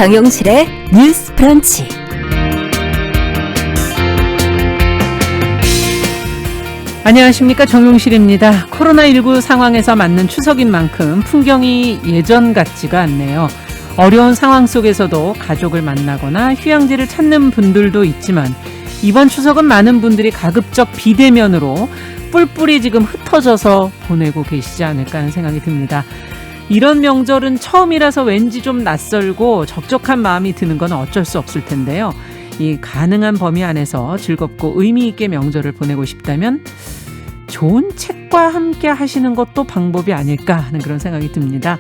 정용실의 뉴스 브런치. 안녕하십니까, 정용실입니다. 코로나19 상황에서 맞는 추석인 만큼 풍경이 예전 같지가 않네요. 어려운 상황 속에서도 가족을 만나거나 휴양지를 찾는 분들도 있지만 이번 추석은 많은 분들이 가급적 비대면으로 뿔뿔이 지금 흩어져서 보내고 계시지 않을까 하는 생각이 듭니다. 이런 명절은 처음이라서 왠지 좀 낯설고 적적한 마음이 드는 건 어쩔 수 없을 텐데요. 이 가능한 범위 안에서 즐겁고 의미 있게 명절을 보내고 싶다면 좋은 책과 함께 하시는 것도 방법이 아닐까 하는 그런 생각이 듭니다.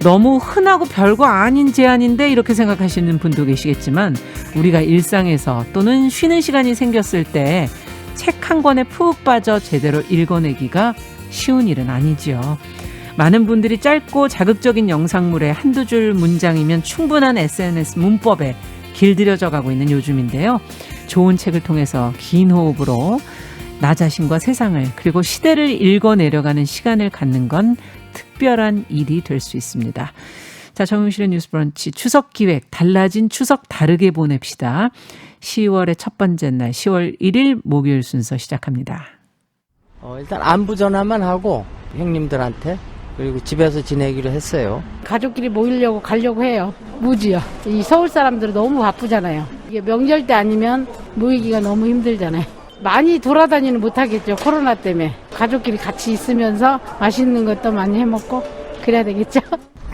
너무 흔하고 별거 아닌 제안인데 이렇게 생각하시는 분도 계시겠지만 우리가 일상에서 또는 쉬는 시간이 생겼을 때 책 한 권에 푹 빠져 제대로 읽어내기가 쉬운 일은 아니지요. 많은 분들이 짧고 자극적인 영상물에 한두 줄 문장이면 충분한 SNS 문법에 길들여져 가고 있는 요즘인데요. 좋은 책을 통해서 긴 호흡으로 나 자신과 세상을 그리고 시대를 읽어내려가는 시간을 갖는 건 특별한 일이 될 수 있습니다. 자, 정용실의 뉴스 브런치 추석 기획 달라진 추석 다르게 보냅시다. 10월의 첫 번째 날 10월 1일 목요일 순서 시작합니다. 일단 안부 전화만 하고 형님들한테 그리고 집에서 지내기로 했어요. 가족끼리 모이려고 가려고 해요. 무지요. 이 서울 사람들은 너무 바쁘잖아요. 이게 명절 때 아니면 모이기가 너무 힘들잖아요. 많이 돌아다니는 못하겠죠. 코로나 때문에. 가족끼리 같이 있으면서 맛있는 것도 많이 해먹고 그래야 되겠죠.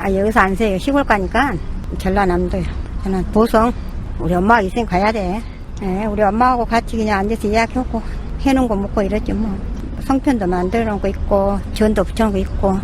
여기서 안 세요. 시골 가니까 전라남도요. 저는 보성. 우리 엄마가 있으니 가야 돼. 네, 우리 엄마하고 같이 그냥 앉아서 이야기하고 해놓은 거 먹고 이랬죠 뭐. 성편도 만들어 놓은 거 있고 전도 붙여놓은 거 있고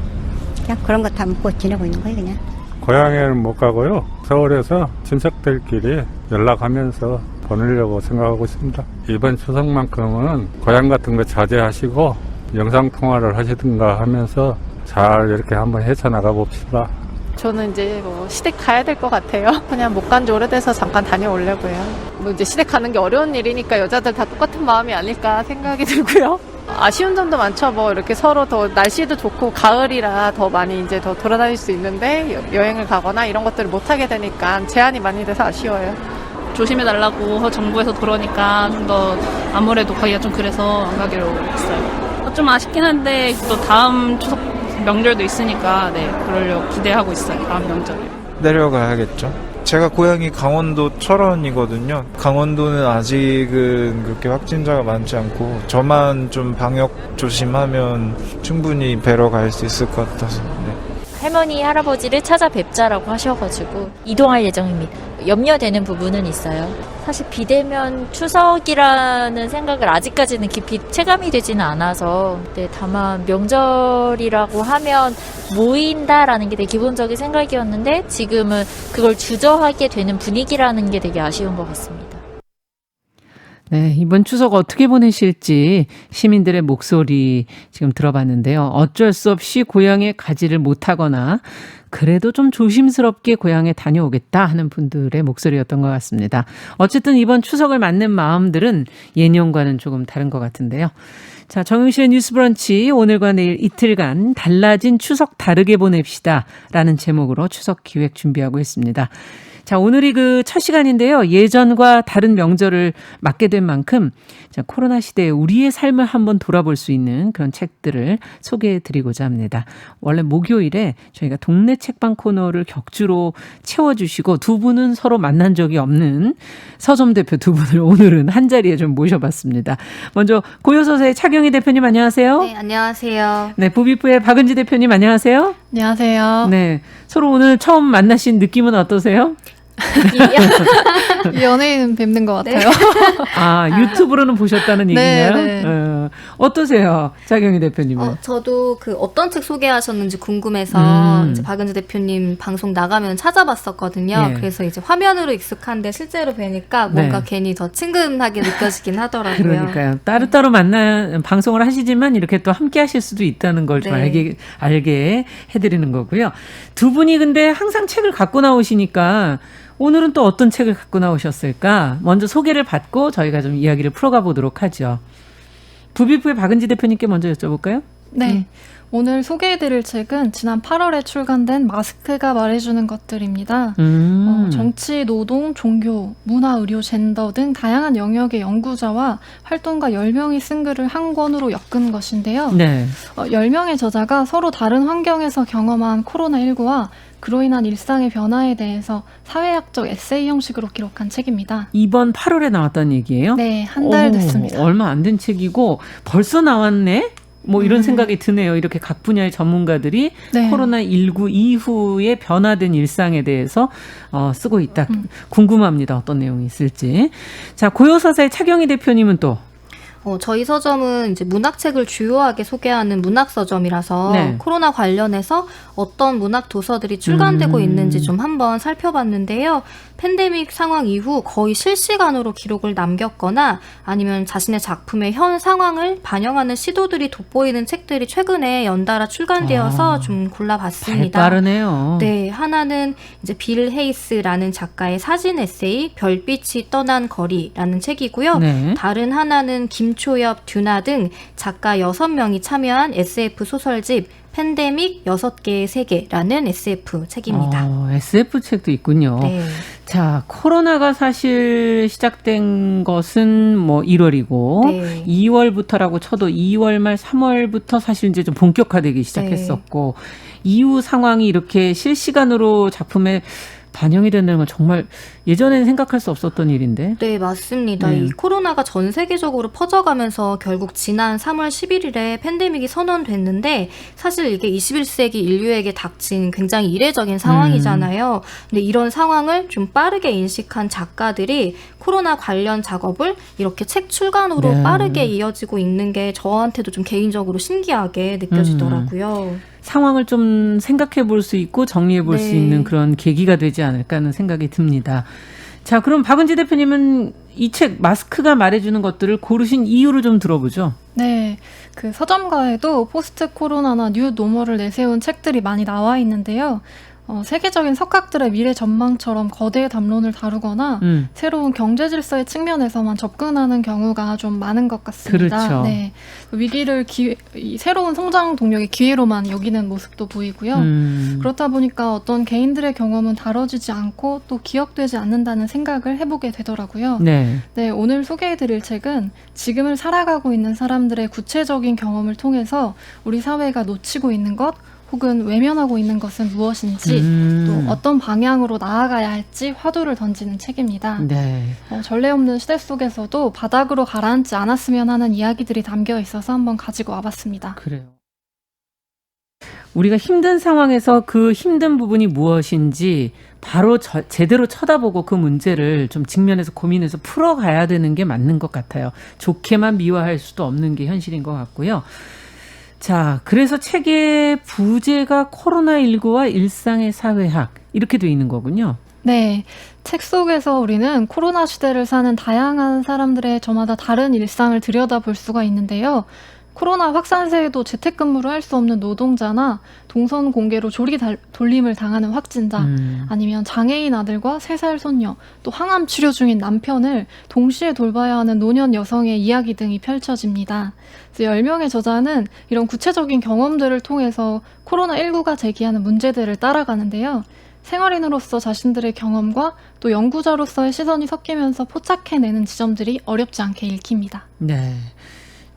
그냥 그런 거 다 먹고 지내고 있는 거예요 그냥. 고향에는 못 가고요. 서울에서 친척들끼리 연락하면서 보내려고 생각하고 있습니다. 이번 추석만큼은 고향 같은 거 자제하시고 영상통화를 하시든가 하면서 잘 이렇게 한번 헤쳐나가 봅시다. 저는 이제 시댁 가야 될 것 같아요. 그냥 못 간 지 오래돼서 잠깐 다녀오려고요. 이제 시댁 가는 게 어려운 일이니까 여자들 다 똑같은 마음이 아닐까 생각이 들고요. 아쉬운 점도 많죠. 이렇게 서로 더 날씨도 좋고 가을이라 더 많이 이제 더 돌아다닐 수 있는데 여행을 가거나 이런 것들을 못 하게 되니까 제한이 많이 돼서 아쉬워요. 조심해달라고 정부에서 그러니까 좀 더 아무래도 가기가 좀 그래서 안 가기로 했어요. 좀 아쉽긴 한데 또 다음 추석 명절도 있으니까 그러려고 기대하고 있어요. 다음 명절에 내려가야겠죠. 제가 고향이 강원도 철원이거든요. 강원도는 아직은 그렇게 확진자가 많지 않고 저만 좀 방역 조심하면 충분히 뵈러 갈 수 있을 것 같아서. 네. 할머니, 할아버지를 찾아뵙자라고 하셔가지고 이동할 예정입니다. 염려되는 부분은 있어요. 사실 비대면 추석이라는 생각을 아직까지는 깊이 체감이 되지는 않아서 다만 명절이라고 하면 모인다라는 게 되게 기본적인 생각이었는데 지금은 그걸 주저하게 되는 분위기라는 게 되게 아쉬운 것 같습니다. 네, 이번 추석 어떻게 보내실지 시민들의 목소리 지금 들어봤는데요. 어쩔 수 없이 고향에 가지를 못하거나 그래도 좀 조심스럽게 고향에 다녀오겠다 하는 분들의 목소리였던 것 같습니다. 어쨌든 이번 추석을 맞는 마음들은 예년과는 조금 다른 것 같은데요. 자, 정용실의 뉴스 브런치 오늘과 내일 이틀간 달라진 추석 다르게 보냅시다 라는 제목으로 추석 기획 준비하고 있습니다. 자, 오늘이 그 첫 시간인데요. 예전과 다른 명절을 맞게 된 만큼 코로나 시대에 우리의 삶을 한번 돌아볼 수 있는 그런 책들을 소개해드리고자 합니다. 원래 목요일에 저희가 동네 책방 코너를 격주로 채워주시고 두 분은 서로 만난 적이 없는 서점 대표 두 분을 오늘은 한자리에 좀 모셔봤습니다. 먼저 고요서사의 차경희 대표님 안녕하세요. 네, 안녕하세요. 네, 부비프의 박은지 대표님 안녕하세요. 안녕하세요. 네, 서로 오늘 처음 만나신 느낌은 어떠세요? 연예인 뵙는 것 같아요. 네. 아, 유튜브로는 보셨다는 얘기인가요? 네. 어떠세요? 차경희 대표님은? 저도 어떤 책 소개하셨는지 궁금해서 이제 박은지 대표님 방송 나가면 찾아봤었거든요. 예. 그래서 이제 화면으로 익숙한데 실제로 뵈니까 뭔가 괜히 더 친근하게 느껴지긴 하더라고요. 그러니까요. 따로따로 방송을 하시지만 이렇게 또 함께 하실 수도 있다는 걸 좀 알게 해드리는 거고요. 두 분이 근데 항상 책을 갖고 나오시니까 오늘은 또 어떤 책을 갖고 나오셨을까? 먼저 소개를 받고 저희가 좀 이야기를 풀어가 보도록 하죠. 부비프의 박은지 대표님께 먼저 여쭤볼까요? 네. 오늘 소개해드릴 책은 지난 8월에 출간된 마스크가 말해주는 것들입니다. 정치, 노동, 종교, 문화, 의료, 젠더 등 다양한 영역의 연구자와 활동가 10명이 쓴 글을 한 권으로 엮은 것인데요. 네. 10명의 저자가 서로 다른 환경에서 경험한 코로나19와 그로 인한 일상의 변화에 대해서 사회학적 에세이 형식으로 기록한 책입니다. 이번 8월에 나왔다는 얘기예요? 네, 한 달 됐습니다. 얼마 안 된 책이고 벌써 나왔네? 뭐 이런 생각이 드네요. 이렇게 각 분야의 전문가들이 네. 코로나19 이후에 변화된 일상에 대해서 쓰고 있다. 궁금합니다. 어떤 내용이 있을지. 자, 고요서사의 차경희 대표님은 또 저희 서점은 이제 문학책을 주요하게 소개하는 문학 서점이라서 네. 코로나 관련해서 어떤 문학 도서들이 출간되고 있는지 좀 한번 살펴봤는데요. 팬데믹 상황 이후 거의 실시간으로 기록을 남겼거나 아니면 자신의 작품의 현 상황을 반영하는 시도들이 돋보이는 책들이 최근에 연달아 출간되어서 좀 골라봤습니다. 빠르네요. 네, 하나는 이제 빌 헤이스라는 작가의 사진 에세이 별빛이 떠난 거리라는 책이고요. 네. 다른 하나는 김초엽, 듀나 등 작가 6명이 참여한 SF 소설집 팬데믹 6개의 세계라는 SF 책입니다. SF 책도 있군요. 네. 자, 코로나가 사실 시작된 것은 뭐 1월이고 네. 2월부터라고 쳐도 2월 말 3월부터 사실 이제 좀 본격화되기 시작했었고 이후 상황이 이렇게 실시간으로 작품에 반영이 된다는 건 정말 예전에는 생각할 수 없었던 일인데. 네, 맞습니다. 이 코로나가 전 세계적으로 퍼져가면서 결국 지난 3월 11일에 팬데믹이 선언됐는데 사실 이게 21세기 인류에게 닥친 굉장히 이례적인 상황이잖아요. 근데 이런 상황을 좀 빠르게 인식한 작가들이 코로나 관련 작업을 이렇게 책 출간으로 네. 빠르게 이어지고 있는 게 저한테도 좀 개인적으로 신기하게 느껴지더라고요. 상황을 좀 생각해 볼 수 있고 정리해 볼 수 네. 있는 그런 계기가 되지 않을까 하는 생각이 듭니다. 자, 그럼 박은지 대표님은 이 책 마스크가 말해주는 것들을 고르신 이유를 좀 들어보죠. 네, 그 서점가에도 포스트 코로나나 뉴 노멀을 내세운 책들이 많이 나와 있는데요. 세계적인 석학들의 미래 전망처럼 거대 담론을 다루거나 새로운 경제 질서의 측면에서만 접근하는 경우가 좀 많은 것 같습니다. 그렇죠. 네, 위기를 새로운 성장 동력의 기회로만 여기는 모습도 보이고요. 그렇다 보니까 어떤 개인들의 경험은 다뤄지지 않고 또 기억되지 않는다는 생각을 해보게 되더라고요. 네. 네, 오늘 소개해드릴 책은 지금을 살아가고 있는 사람들의 구체적인 경험을 통해서 우리 사회가 놓치고 있는 것 혹은 외면하고 있는 것은 무엇인지 또 어떤 방향으로 나아가야 할지 화두를 던지는 책입니다. 네. 전례 없는 시대 속에서도 바닥으로 가라앉지 않았으면 하는 이야기들이 담겨 있어서 한번 가지고 와봤습니다. 그래요. 우리가 힘든 상황에서 그 힘든 부분이 무엇인지 바로 제대로 쳐다보고 그 문제를 좀 직면해서 고민해서 풀어가야 되는 게 맞는 것 같아요. 좋게만 미화할 수도 없는 게 현실인 것 같고요. 자, 그래서 책의 부제가 코로나19와 일상의 사회학 이렇게 돼 있는 거군요. 네, 책 속에서 우리는 코로나 시대를 사는 다양한 사람들의 저마다 다른 일상을 들여다볼 수가 있는데요. 코로나 확산세에도 재택근무를 할 수 없는 노동자나 동선 공개로 조리 돌림을 당하는 확진자, 아니면 장애인 아들과 3살 손녀, 또 항암 치료 중인 남편을 동시에 돌봐야 하는 노년 여성의 이야기 등이 펼쳐집니다. 10명의 저자는 이런 구체적인 경험들을 통해서 코로나19가 제기하는 문제들을 따라가는데요. 생활인으로서 자신들의 경험과 또 연구자로서의 시선이 섞이면서 포착해내는 지점들이 어렵지 않게 읽힙니다. 네.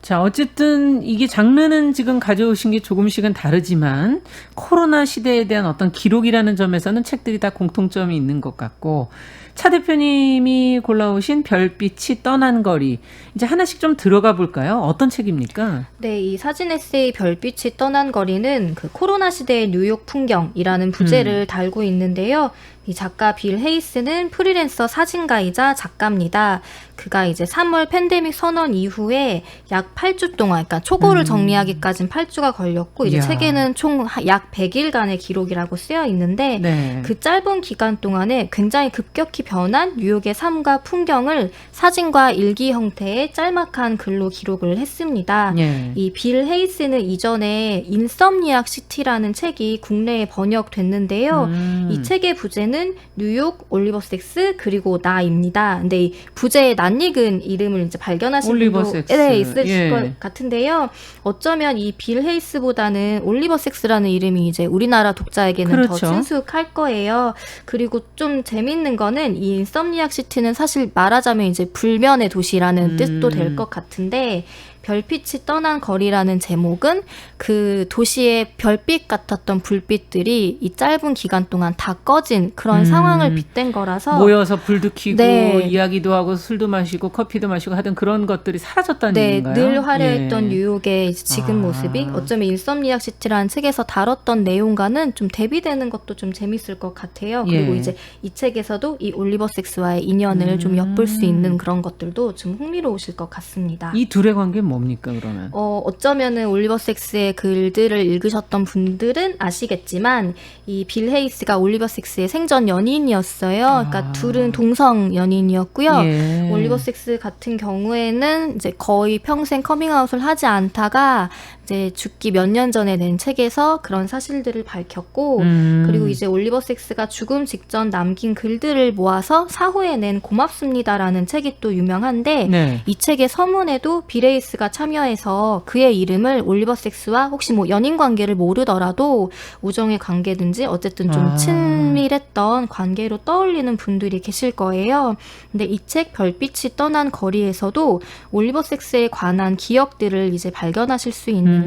자, 어쨌든 이게 장르는 지금 가져오신 게 조금씩은 다르지만 코로나 시대에 대한 어떤 기록이라는 점에서는 책들이 다 공통점이 있는 것 같고, 차 대표님이 골라오신 별빛이 떠난 거리, 이제 하나씩 좀 들어가 볼까요? 어떤 책입니까? 네, 이 사진 에세이 별빛이 떠난 거리는 그 코로나 시대의 뉴욕 풍경이라는 부제를 달고 있는데요. 이 작가 빌 헤이스는 프리랜서 사진가이자 작가입니다. 그가 이제 3월 팬데믹 선언 이후에 약 8주 동안, 그러니까 초고를 정리하기까지는 8주가 걸렸고, 이제 이야. 책에는 총 약 100일간의 기록이라고 쓰여 있는데, 네. 그 짧은 기간 동안에 굉장히 급격히 변한 뉴욕의 삶과 풍경을 사진과 일기 형태의 짤막한 글로 기록을 했습니다. 예. 이 빌 헤이스는 이전에 인썸니악 시티라는 책이 국내에 번역됐는데요. 이 책의 부제는 경우에는 뉴욕, 올리버 섹스, 그리고 나입니다. 근데 이 부제에 낯익은 이름을 이제 발견하신 올리버 분도 섹스. 네, 있으실 예. 것 같은데요. 어쩌면 이 빌 헤이스보다는 올리버 섹스라는 이름이 이제 우리나라 독자에게는 그렇죠. 더 친숙할 거예요. 그리고 좀 재밌는 거는 이 인썸니악 시티는 사실 말하자면 이제 불면의 도시라는 뜻도 될 것 같은데, 별빛이 떠난 거리라는 제목은 그 도시의 별빛 같았던 불빛들이 이 짧은 기간 동안 다 꺼진 그런 상황을 빗댄 거라서 모여서 불도 켜고 네. 이야기도 하고 술도 마시고 커피도 마시고 하던 그런 것들이 사라졌다는 네, 얘기인가요? 늘 화려했던 예. 뉴욕의 이제 지금 모습이 어쩌면 인썸니악 시티라는 책에서 다뤘던 내용과는 좀 대비되는 것도 좀 재밌을 것 같아요. 그리고 예. 이제 이 책에서도 이 올리버 섹스와의 인연을 좀 엿볼 수 있는 그런 것들도 좀 흥미로우실 것 같습니다. 이 둘의 관계는 뭡니까 그러면? 어쩌면은 올리버 섹스의 글들을 읽으셨던 분들은 아시겠지만 이 빌 헤이스가 올리버 섹스의 생전 연인이었어요. 그러니까 둘은 동성 연인이었고요. 예. 올리버 섹스 같은 경우에는 이제 거의 평생 커밍아웃을 하지 않다가 이제 죽기 몇 년 전에 낸 책에서 그런 사실들을 밝혔고, 그리고 이제 올리버 섹스가 죽음 직전 남긴 글들을 모아서 사후에 낸 고맙습니다라는 책이 또 유명한데, 네. 이 책의 서문에도 빌 헤이스가 참여해서 그의 이름을 올리버 섹스와 혹시 뭐 연인 관계를 모르더라도 우정의 관계든지 어쨌든 좀 친밀했던 관계로 떠올리는 분들이 계실 거예요. 근데 이 책 별빛이 떠난 거리에서도 올리버 섹스에 관한 기억들을 이제 발견하실 수 있는데,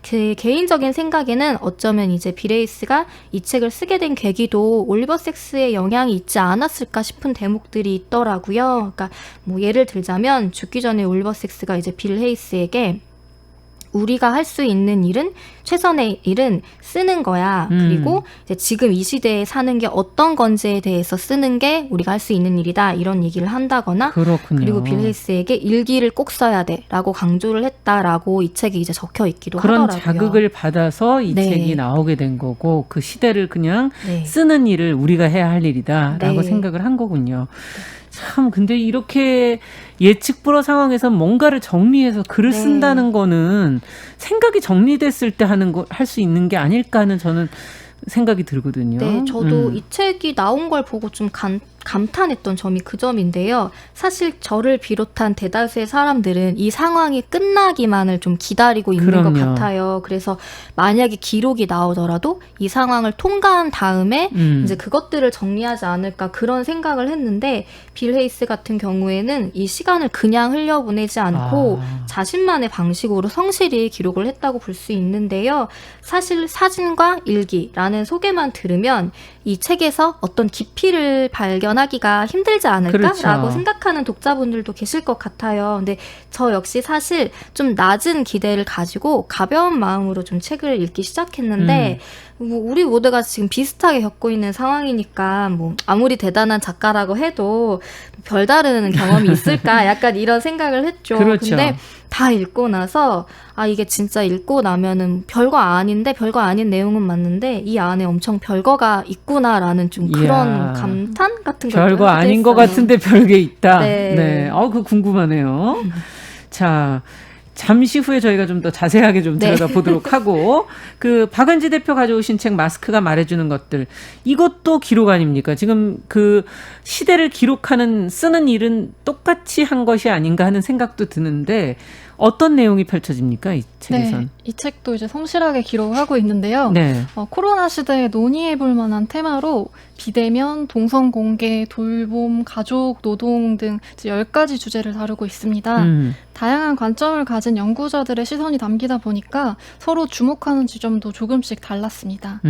그 개인적인 생각에는 어쩌면 이제 빌 헤이스가 이 책을 쓰게 된 계기도 올리버 섹스의 영향이 있지 않았을까 싶은 대목들이 있더라고요. 그러니까 뭐 예를 들자면 죽기 전에 올리버 섹스가 이제 빌 헤이스에게 우리가 할 수 있는 일은, 최선의 일은 쓰는 거야. 그리고 이제 지금 이 시대에 사는 게 어떤 건지에 대해서 쓰는 게 우리가 할 수 있는 일이다. 이런 얘기를 한다거나, 그렇군요. 그리고 빌 헤이스에게 일기를 꼭 써야 돼. 라고 강조를 했다라고 이 책에 이제 적혀 있기도 그런 하더라고요. 자극을 받아서 이 네. 책이 나오게 된 거고, 그 시대를 그냥 네. 쓰는 일을 우리가 해야 할 일이다라고 네. 생각을 한 거군요. 참 근데 이렇게 예측 불허 상황에서 뭔가를 정리해서 글을 네. 쓴다는 거는 생각이 정리됐을 때 하는 거 할 수 있는 게 아닐까 하는 저는 생각이 들거든요. 네, 저도 이 책이 나온 걸 보고 좀 감탄했던 점이 그 점인데요. 사실 저를 비롯한 대다수의 사람들은 이 상황이 끝나기만을 좀 기다리고 있는 그럼요. 것 같아요. 그래서 만약에 기록이 나오더라도 이 상황을 통과한 다음에 이제 그것들을 정리하지 않을까 그런 생각을 했는데, 빌 헤이스 같은 경우에는 이 시간을 그냥 흘려보내지 않고 자신만의 방식으로 성실히 기록을 했다고 볼 수 있는데요. 사실 사진과 일기라는 소개만 들으면 이 책에서 어떤 깊이를 발견하기가 힘들지 않을까라고 그렇죠. 생각하는 독자분들도 계실 것 같아요. 근데 저 역시 사실 좀 낮은 기대를 가지고 가벼운 마음으로 좀 책을 읽기 시작했는데, 뭐 우리 모두가 지금 비슷하게 겪고 있는 상황이니까 뭐 아무리 대단한 작가라고 해도 별다른 경험이 있을까 약간 이런 생각을 했죠. 그렇죠. 근데 다 읽고 나서 이게 진짜 읽고 나면은 별거 아닌데, 별거 아닌 내용은 맞는데 이 안에 엄청 별거가 있구나라는 좀 그런 이야. 감탄 같은 걸 별거 하기도 아닌 것 했어요. 같은데 별게 있다. 네. 네. 그거 궁금하네요. 자, 잠시 후에 저희가 좀 더 자세하게 좀 네. 들여다보도록 하고, 그 박은지 대표 가져오신 책 마스크가 말해주는 것들, 이것도 기록 아닙니까? 지금 그 시대를 기록하는, 쓰는 일은 똑같이 한 것이 아닌가 하는 생각도 드는데, 어떤 내용이 펼쳐집니까, 이 책에선? 네, 이 책도 이제 성실하게 기록을 하고 있는데요. 네. 코로나 시대에 논의해볼 만한 테마로 비대면, 동성공개, 돌봄, 가족, 노동 등 10가지 주제를 다루고 있습니다. 다양한 관점을 가진 연구자들의 시선이 담기다 보니까 서로 주목하는 지점도 조금씩 달랐습니다.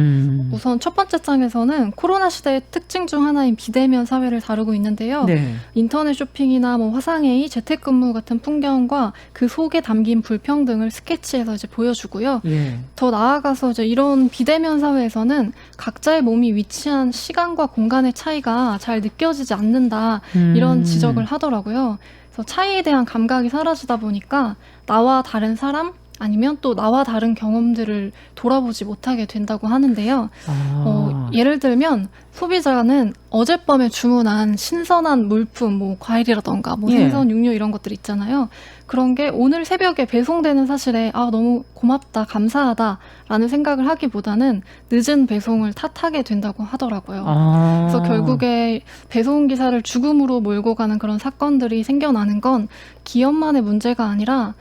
우선 첫 번째 장에서는 코로나 시대의 특징 중 하나인 비대면 사회를 다루고 있는데요. 네. 인터넷 쇼핑이나 뭐 화상회의, 재택근무 같은 풍경과 그 속에 담긴 불평등을 스케치해서 이제 보여주고요. 예. 더 나아가서 이제 이런 비대면 사회에서는 각자의 몸이 위치한 시간과 공간의 차이가 잘 느껴지지 않는다, 이런 지적을 하더라고요. 그래서 차이에 대한 감각이 사라지다 보니까 나와 다른 사람, 아니면 또 나와 다른 경험들을 돌아보지 못하게 된다고 하는데요. 예를 들면 소비자는 어젯밤에 주문한 신선한 물품, 뭐 과일이라던가 뭐 예. 생선, 육류 이런 것들 있잖아요. 그런 게 오늘 새벽에 배송되는 사실에 너무 고맙다, 감사하다라는 생각을 하기보다는 늦은 배송을 탓하게 된다고 하더라고요. 그래서 결국에 배송 기사를 죽음으로 몰고 가는 그런 사건들이 생겨나는 건 기업만의 문제가 아니라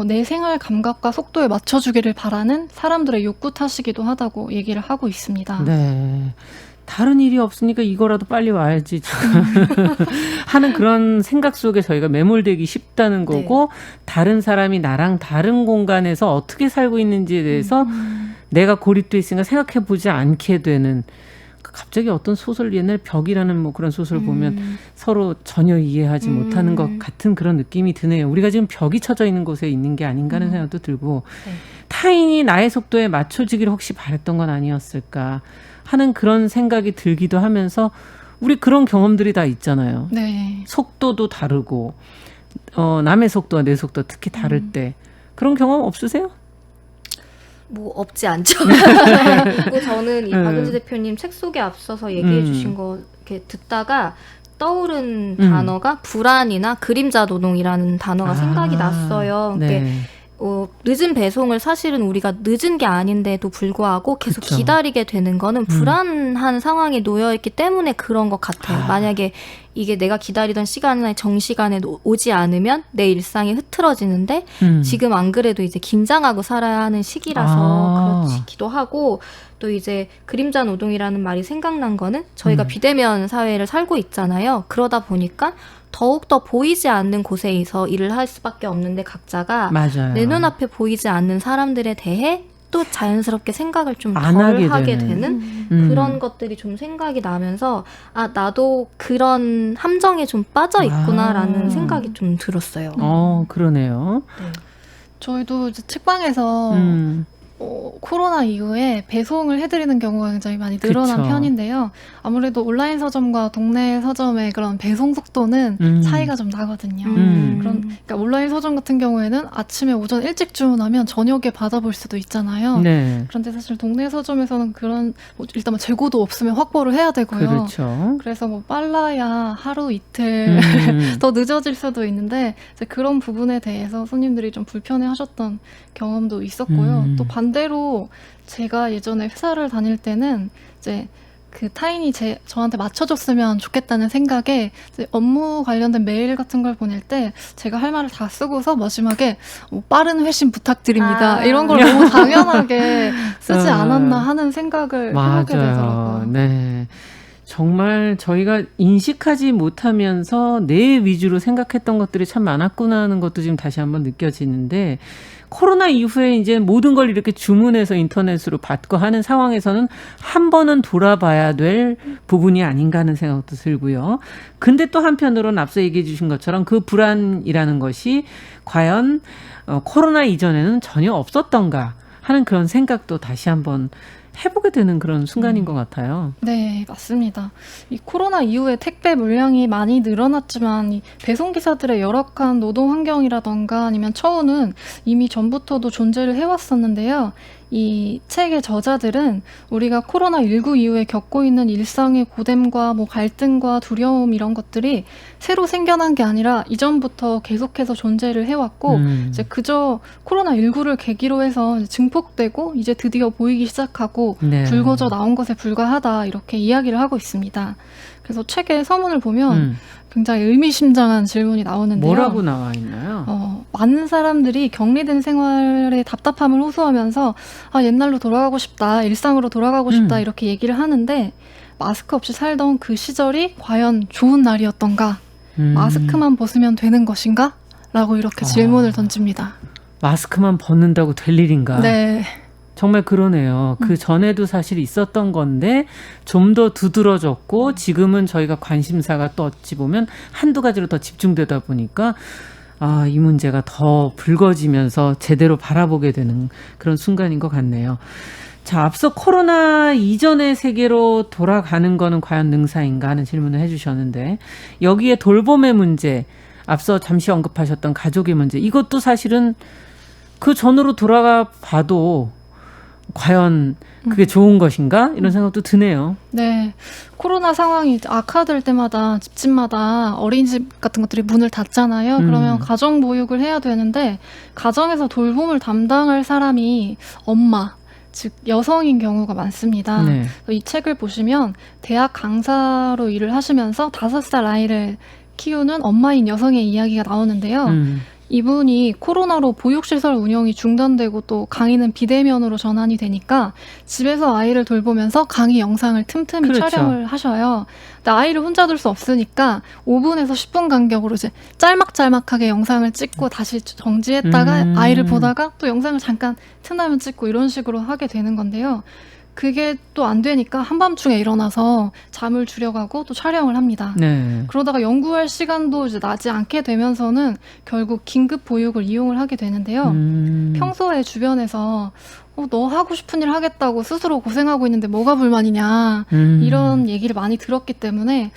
내 생활 감각과 속도에 맞춰주기를 바라는 사람들의 욕구 탓이기도 하다고 얘기를 하고 있습니다. 네. 다른 일이 없으니까 이거라도 빨리 와야지 지금 하는 그런 생각 속에 저희가 매몰되기 쉽다는 거고 다른 사람이 나랑 다른 공간에서 어떻게 살고 있는지에 대해서 내가 고립돼 있으니까 생각해 보지 않게 되는 갑자기 어떤 소설 옛날 벽이라는 뭐 그런 소설을 보면 서로 전혀 이해하지 못하는 것 같은 그런 느낌이 드네요. 우리가 지금 벽이 쳐져 있는 곳에 있는 게 아닌가 하는 생각도 들고 타인이 나의 속도에 맞춰지기를 혹시 바랬던 건 아니었을까 하는 그런 생각이 들기도 하면서 우리 그런 경험들이 다 있잖아요. 네. 속도도 다르고 남의 속도와 내 속도 특히 다를 때 그런 경험 없으세요? 뭐 없지 않죠. 그리고 저는 이 박은지 대표님 책 속에 앞서서 얘기해 주신 거 이렇게 듣다가 떠오른 단어가 불안이나 그림자 노동이라는 단어가 생각이 났어요. 네. 늦은 배송을 사실은 우리가 늦은 게 아닌데도 불구하고 계속 그쵸. 기다리게 되는 거는 불안한 상황에 놓여있기 때문에 그런 것 같아요. 만약에 이게 내가 기다리던 시간이나 정시간에 오지 않으면 내 일상이 흐트러지는데 지금 안 그래도 이제 긴장하고 살아야 하는 시기라서 그렇기도 하고 또 이제 그림자 노동이라는 말이 생각난 거는 저희가 비대면 사회를 살고 있잖아요. 그러다 보니까 더욱더 보이지 않는 곳에서 일을 할 수밖에 없는데 각자가 맞아요. 내 눈앞에 보이지 않는 사람들에 대해 또 자연스럽게 생각을 좀 안 덜 하게 하게 되는 그런 것들이 좀 생각이 나면서 나도 그런 함정에 좀 빠져 있구나라는 생각이 좀 들었어요. 그러네요. 저희도 이제 책방에서 코로나 이후에 배송을 해드리는 경우가 굉장히 많이 늘어난 그쵸. 편인데요. 아무래도 온라인 서점과 동네 서점의 그런 배송 속도는 차이가 좀 나거든요. 그러니까 온라인 서점 같은 경우에는 아침에 오전 일찍 주문하면 저녁에 받아볼 수도 있잖아요. 네. 그런데 사실 동네 서점에서는 그런 일단 재고도 없으면 확보를 해야 되고요. 그렇죠. 그래서 뭐 빨라야 하루 이틀 더 늦어질 수도 있는데 이제 그런 부분에 대해서 손님들이 좀 불편해하셨던 경험도 있었고요. 또 반대로 제가 예전에 회사를 다닐 때는 이제 그 타인이 저한테 맞춰줬으면 좋겠다는 생각에 이제 업무 관련된 메일 같은 걸 보낼 때 제가 할 말을 다 쓰고서 마지막에 빠른 회신 부탁드립니다. 이런 걸 너무 당연하게 쓰지 않았나 하는 생각을 해보게 되더라고요. 네. 정말 저희가 인식하지 못하면서 내 위주로 생각했던 것들이 참 많았구나 하는 것도 지금 다시 한번 느껴지는데 코로나 이후에 이제 모든 걸 이렇게 주문해서 인터넷으로 받고 하는 상황에서는 한 번은 돌아봐야 될 부분이 아닌가 하는 생각도 들고요. 근데 또 한편으로는 앞서 얘기해 주신 것처럼 그 불안이라는 것이 과연 코로나 이전에는 전혀 없었던가 하는 그런 생각도 다시 한번 해보게 되는 그런 순간인 것 같아요. 네, 맞습니다. 이 코로나 이후에 택배 물량이 많이 늘어났지만 이 배송기사들의 열악한 노동 환경이라던가 아니면 처우는 이미 전부터도 존재를 해왔었는데요. 이 책의 저자들은 우리가 코로나19 이후에 겪고 있는 일상의 고됨과 뭐 갈등과 두려움 이런 것들이 새로 생겨난 게 아니라 이전부터 계속해서 존재를 해왔고 이제 그저 코로나19를 계기로 해서 증폭되고 이제 드디어 보이기 시작하고 불거져 나온 것에 불과하다 이렇게 이야기를 하고 있습니다. 그래서 책의 서문을 보면 굉장히 의미심장한 질문이 나오는데요. 뭐라고 나와 있나요? 많은 사람들이 격리된 생활의 답답함을 호소하면서 옛날로 돌아가고 싶다, 일상으로 돌아가고 싶다 이렇게 얘기를 하는데 마스크 없이 살던 그 시절이 과연 좋은 날이었던가? 마스크만 벗으면 되는 것인가? 라고 이렇게 질문을 던집니다. 마스크만 벗는다고 될 일인가? 네. 정말 그러네요. 그 전에도 사실 있었던 건데 좀 더 두드러졌고 지금은 저희가 관심사가 또 어찌 보면 한두 가지로 더 집중되다 보니까 이 문제가 더 불거지면서 제대로 바라보게 되는 그런 순간인 것 같네요. 자, 앞서 코로나 이전의 세계로 돌아가는 거는 과연 능사인가 하는 질문을 해주셨는데 여기에 돌봄의 문제, 앞서 잠시 언급하셨던 가족의 문제, 이것도 사실은 그 전으로 돌아가 봐도 과연 그게 좋은 것인가? 이런 생각도 드네요. 네. 코로나 상황이 악화될 때마다 집집마다 어린이집 같은 것들이 문을 닫잖아요. 그러면 가정보육을 해야 되는데 가정에서 돌봄을 담당할 사람이 엄마, 즉 여성인 경우가 많습니다. 네. 이 책을 보시면 대학 강사로 일을 하시면서 5살 아이를 키우는 엄마인 여성의 이야기가 나오는데요. 이분이 코로나로 보육시설 운영이 중단되고 또 강의는 비대면으로 전환이 되니까 집에서 아이를 돌보면서 강의 영상을 틈틈이 그렇죠. 촬영을 하셔요. 근데 아이를 혼자 둘 수 없으니까 5분에서 10분 간격으로 이제 짤막짤막하게 영상을 찍고 다시 정지했다가 아이를 보다가 또 영상을 잠깐 틈나면 찍고 이런 식으로 하게 되는 건데요. 그게 또 안 되니까 한밤중에 일어나서 잠을 줄여가고 또 촬영을 합니다. 네. 그러다가 연구할 시간도 이제 나지 않게 되면서는 결국 긴급 보육을 이용을 하게 되는데요. 평소에 주변에서 너 하고 싶은 일 하겠다고 스스로 고생하고 있는데 뭐가 불만이냐 이런 얘기를 많이 들었기 때문에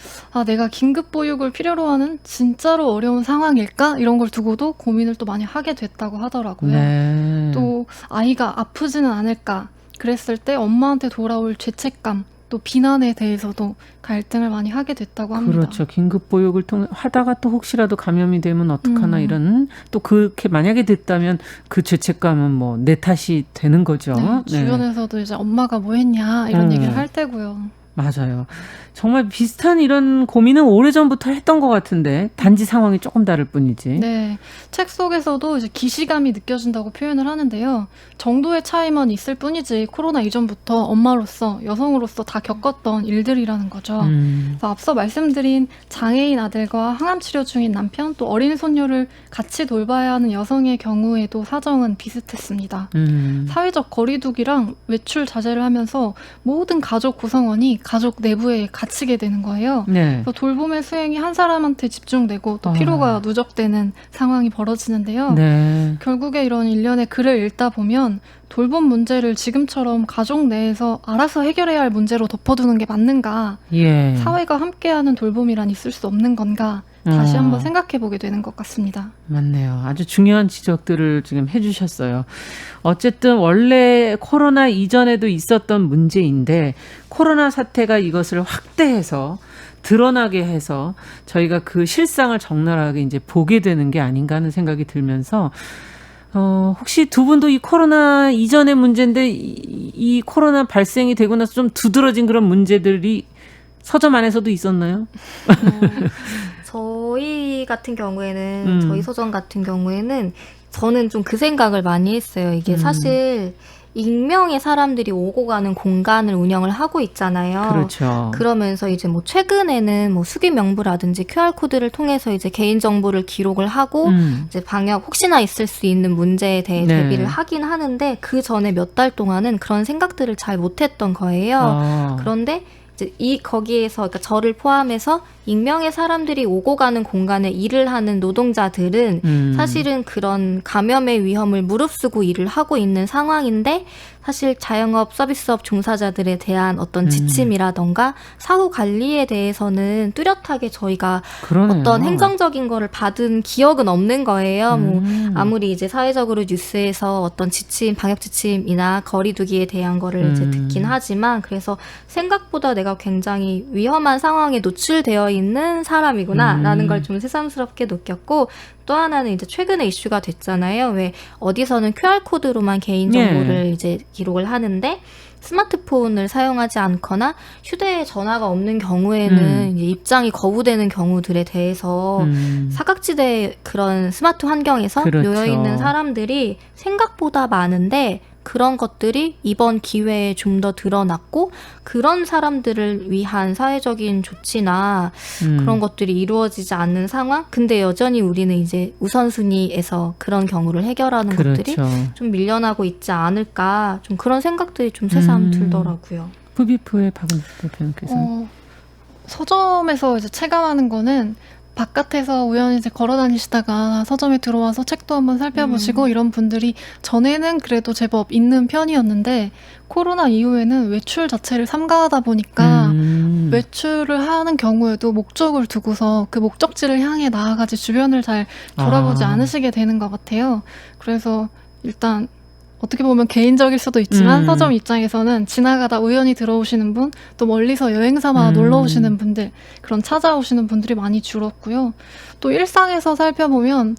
내가 긴급 보육을 필요로 하는 진짜로 어려운 상황일까? 이런 걸 두고도 고민을 또 많이 하게 됐다고 하더라고요. 네. 또 아이가 아프지는 않을까? 그랬을 때 엄마한테 돌아올 죄책감 또 비난에 대해서도 갈등을 많이 하게 됐다고 합니다. 그렇죠. 긴급 보육을 통해 하다가 또 혹시라도 감염이 되면 어떡하나 이런 또 그렇게 만약에 됐다면 그 죄책감은 뭐 내 탓이 되는 거죠. 네, 주변에서도 이제 엄마가 뭐 했냐 이런 얘기를 할 테고요. 맞아요. 정말 비슷한 이런 고민은 오래전부터 했던 것 같은데 단지 상황이 조금 다를 뿐이지. 네. 책 속에서도 이제 기시감이 느껴진다고 표현을 하는데요. 정도의 차이만 있을 뿐이지 코로나 이전부터 엄마로서 여성으로서 다 겪었던 일들이라는 거죠. 그래서 앞서 말씀드린 장애인 아들과 항암 치료 중인 남편 또 어린 손녀를 같이 돌봐야 하는 여성의 경우에도 사정은 비슷했습니다. 사회적 거리두기랑 외출 자제를 하면서 모든 가족 구성원이 가족 내부에 갇히게 되는 거예요. 네. 그래서 돌봄의 수행이 한 사람한테 집중되고 또 피로가 누적되는 상황이 벌어지는데요. 네. 결국에 이런 일련의 글을 읽다 보면 돌봄 문제를 지금처럼 가족 내에서 알아서 해결해야 할 문제로 덮어두는 게 맞는가? 예. 사회가 함께하는 돌봄이란 있을 수 없는 건가? 다시 한번 생각해보게 되는 것 같습니다. 맞네요. 아주 중요한 지적들을 지금 해주셨어요. 어쨌든 원래 코로나 이전에도 있었던 문제인데 코로나 사태가 이것을 확대해서 드러나게 해서 저희가 그 실상을 적나라하게 이제 보게 되는 게 아닌가 하는 생각이 들면서 혹시 두 분도 이 코로나 이전의 문제인데 이 코로나 발생이 되고 나서 좀 두드러진 그런 문제들이 서점 안에서도 있었나요? 저희 같은 경우에는 저희 서점 같은 경우에는 저는 좀 그 생각을 많이 했어요. 이게 사실 익명의 사람들이 오고 가는 공간을 운영을 하고 있잖아요. 그렇죠. 그러면서 이제 뭐 최근에는 뭐 수기 명부라든지 QR코드를 통해서 이제 개인정보를 기록을 하고 이제 방역 혹시나 있을 수 있는 문제에 대해 네. 대비를 하긴 하는데 그 전에 몇 달 동안은 그런 생각들을 잘 못했던 거예요. 그런데 이제 거기에서 그러니까 저를 포함해서 익명의 사람들이 오고 가는 공간에 일을 하는 노동자들은 사실은 그런 감염의 위험을 무릅쓰고 일을 하고 있는 상황인데 사실 자영업 서비스업 종사자들에 대한 어떤 지침이라던가 사후 관리에 대해서는 뚜렷하게 저희가 그러네요. 어떤 행정적인 거를 받은 기억은 없는 거예요. 뭐 아무리 이제 사회적으로 뉴스에서 어떤 지침, 방역 지침이나 거리두기에 대한 거를 이제 듣긴 하지만 그래서 생각보다 내가 굉장히 위험한 상황에 노출되어 있는 사람이구나라는 걸 좀 새삼스럽게 느꼈고 또 하나는 이제 최근에 이슈가 됐잖아요. 왜 어디서는 QR코드로만 개인정보를 이제 기록을 하는데 스마트폰을 사용하지 않거나 휴대전화가 없는 경우에는 이제 입장이 거부되는 경우들에 대해서 사각지대 그런 스마트 환경에서 그렇죠. 놓여있는 사람들이 생각보다 많은데 그런 것들이 이번 기회에 좀 더 드러났고 그런 사람들을 위한 사회적인 조치나 그런 것들이 이루어지지 않는 상황? 근데 여전히 우리는 이제 우선순위에서 그런 경우를 해결하는 것들이 좀 밀려나고 있지 않을까 좀 그런 생각들이 좀 새삼 들더라고요. 부비프의 박은주 대표님께서 서점에서 이제 체감하는 거는 바깥에서 우연히 이제 걸어 다니시다가 서점에 들어와서 책도 한번 살펴보시고 이런 분들이 전에는 그래도 제법 있는 편이었는데 코로나 이후에는 외출 자체를 삼가하다 보니까 외출을 하는 경우에도 목적을 두고서 그 목적지를 향해 나아가지 주변을 잘 돌아보지 않으시게 되는 것 같아요. 그래서 일단 어떻게 보면 개인적일 수도 있지만 서점 입장에서는 지나가다 우연히 들어오시는 분, 또 멀리서 여행 삼아 놀러 오시는 분들, 그런 찾아오시는 분들이 많이 줄었고요. 또 일상에서 살펴보면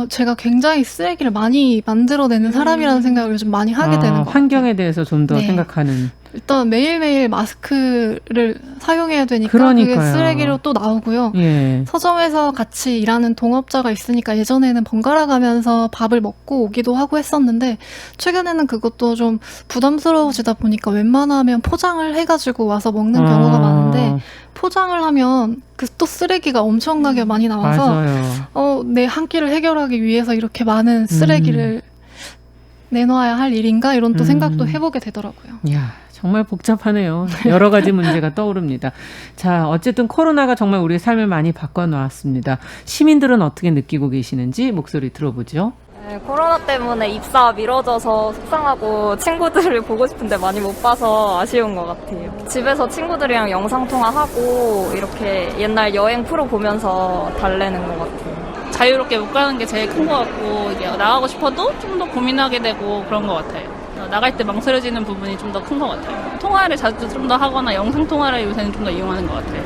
제가 굉장히 쓰레기를 많이 만들어내는 사람이라는 생각을 요즘 많이 하게 되는 것 같아요. 환경에 대해서 좀 더 네. 생각하는. 일단 매일매일 마스크를 사용해야 되니까 그러니까요. 그게 쓰레기로 또 나오고요. 예. 서점에서 같이 일하는 동업자가 있으니까 예전에는 번갈아 가면서 밥을 먹고 오기도 하고 했었는데 최근에는 그것도 좀 부담스러워지다 보니까 웬만하면 포장을 해가지고 와서 먹는 경우가 많은데 포장을 하면 그 또 쓰레기가 엄청나게 많이 나와서 맞아요. 내 한 끼를 해결하기 위해서 이렇게 많은 쓰레기를 내놔야 할 일인가 이런 또 생각도 해보게 되더라고요. 이야, 정말 복잡하네요. 여러 가지 문제가 떠오릅니다. 자, 어쨌든 코로나가 정말 우리의 삶을 많이 바꿔놓았습니다. 시민들은 어떻게 느끼고 계시는지 목소리 들어보죠. 네, 코로나 때문에 입사 미뤄져서 속상하고 친구들을 보고 싶은데 많이 못 봐서 아쉬운 것 같아요. 집에서 친구들이랑 영상통화하고 이렇게 옛날 여행 프로 보면서 달래는 것 같아요. 자유롭게 못 가는 게 제일 큰 것 같고 이게 나가고 싶어도 좀 더 고민하게 되고 그런 것 같아요. 나갈 때 망설여지는 부분이 좀 더 큰 것 같아요. 통화를 자주 좀 더 하거나 영상 통화를 요새는 좀 더 이용하는 것 같아요.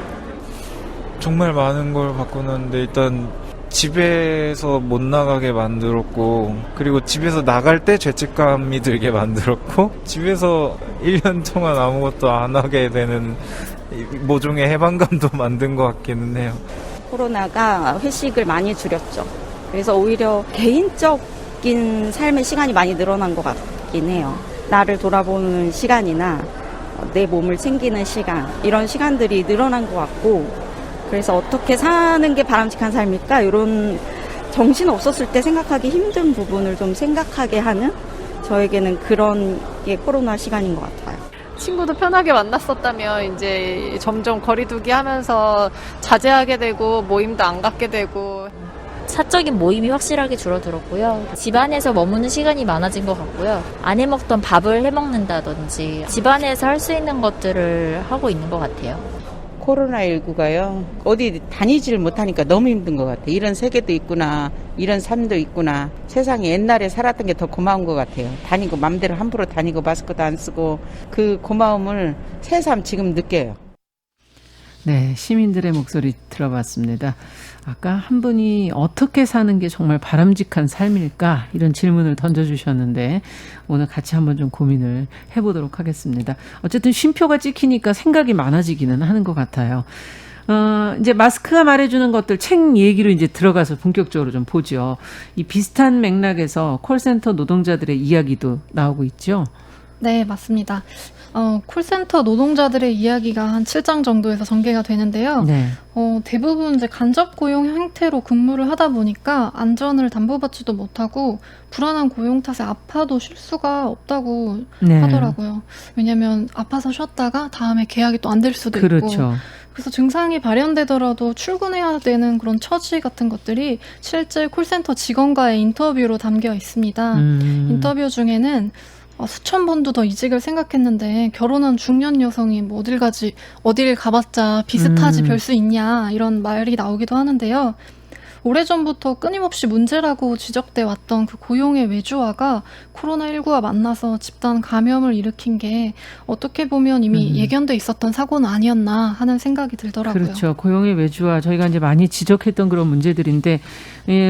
정말 많은 걸 바꾸는데 일단 집에서 못 나가게 만들었고, 그리고 집에서 나갈 때 죄책감이 들게 만들었고, 집에서 1년 동안 아무것도 안 하게 되는 모종의 해방감도 만든 것 같기는 해요. 코로나가 회식을 많이 줄였죠. 그래서 오히려 개인적인 삶의 시간이 많이 늘어난 것 같긴 해요. 나를 돌아보는 시간이나 내 몸을 챙기는 시간, 이런 시간들이 늘어난 것 같고, 그래서 어떻게 사는 게 바람직한 삶일까? 이런 정신 없었을 때 생각하기 힘든 부분을 좀 생각하게 하는, 저에게는 그런 게 코로나 시간인 것 같아요. 친구도 편하게 만났었다면 이제 점점 거리두기 하면서 자제하게 되고 모임도 안 갖게 되고. 사적인 모임이 확실하게 줄어들었고요. 집안에서 머무는 시간이 많아진 것 같고요. 안 해먹던 밥을 해먹는다든지 집안에서 할 수 있는 것들을 하고 있는 것 같아요. 코로나19가요. 어디 다니지를 못하니까 너무 힘든 것 같아요. 이런 세계도 있구나. 이런 삶도 있구나. 세상에 옛날에 살았던 게 더 고마운 것 같아요. 다니고 맘대로 함부로 다니고 마스크도 안 쓰고 그 고마움을 새삼 지금 느껴요. 네, 시민들의 목소리 들어봤습니다. 아까 한 분이 어떻게 사는 게 정말 바람직한 삶일까? 이런 질문을 던져주셨는데 오늘 같이 한번 좀 고민을 해보도록 하겠습니다. 어쨌든 쉼표가 찍히니까 생각이 많아지기는 하는 것 같아요. 이제 마스크가 말해주는 것들 책 얘기로 이제 들어가서 본격적으로 좀 보죠. 이 비슷한 맥락에서 콜센터 노동자들의 이야기도 나오고 있죠. 네, 맞습니다. 콜센터 노동자들의 이야기가 한 7장 정도에서 전개가 되는데요. 네. 대부분 이제 간접 고용 형태로 근무를 하다 보니까 안전을 담보받지도 못하고 불안한 고용 탓에 아파도 쉴 수가 없다고 하더라고요. 왜냐하면 아파서 쉬었다가 다음에 계약이 또 안 될 수도 있고. 그렇죠. 그래서 증상이 발현되더라도 출근해야 되는 그런 처지 같은 것들이 실제 콜센터 직원과의 인터뷰로 담겨 있습니다. 인터뷰 중에는 수천 번도 더 이직을 생각했는데 결혼한 중년 여성이 뭐 어딜 가봤자 비슷하지 별 수 있냐 이런 말이 나오기도 하는데요. 오래전부터 끊임없이 문제라고 지적돼 왔던 그 고용의 외주화가 코로나19와 만나서 집단 감염을 일으킨 게 어떻게 보면 이미 예견돼 있었던 사고는 아니었나 하는 생각이 들더라고요. 그렇죠. 고용의 외주화 저희가 이제 많이 지적했던 그런 문제들인데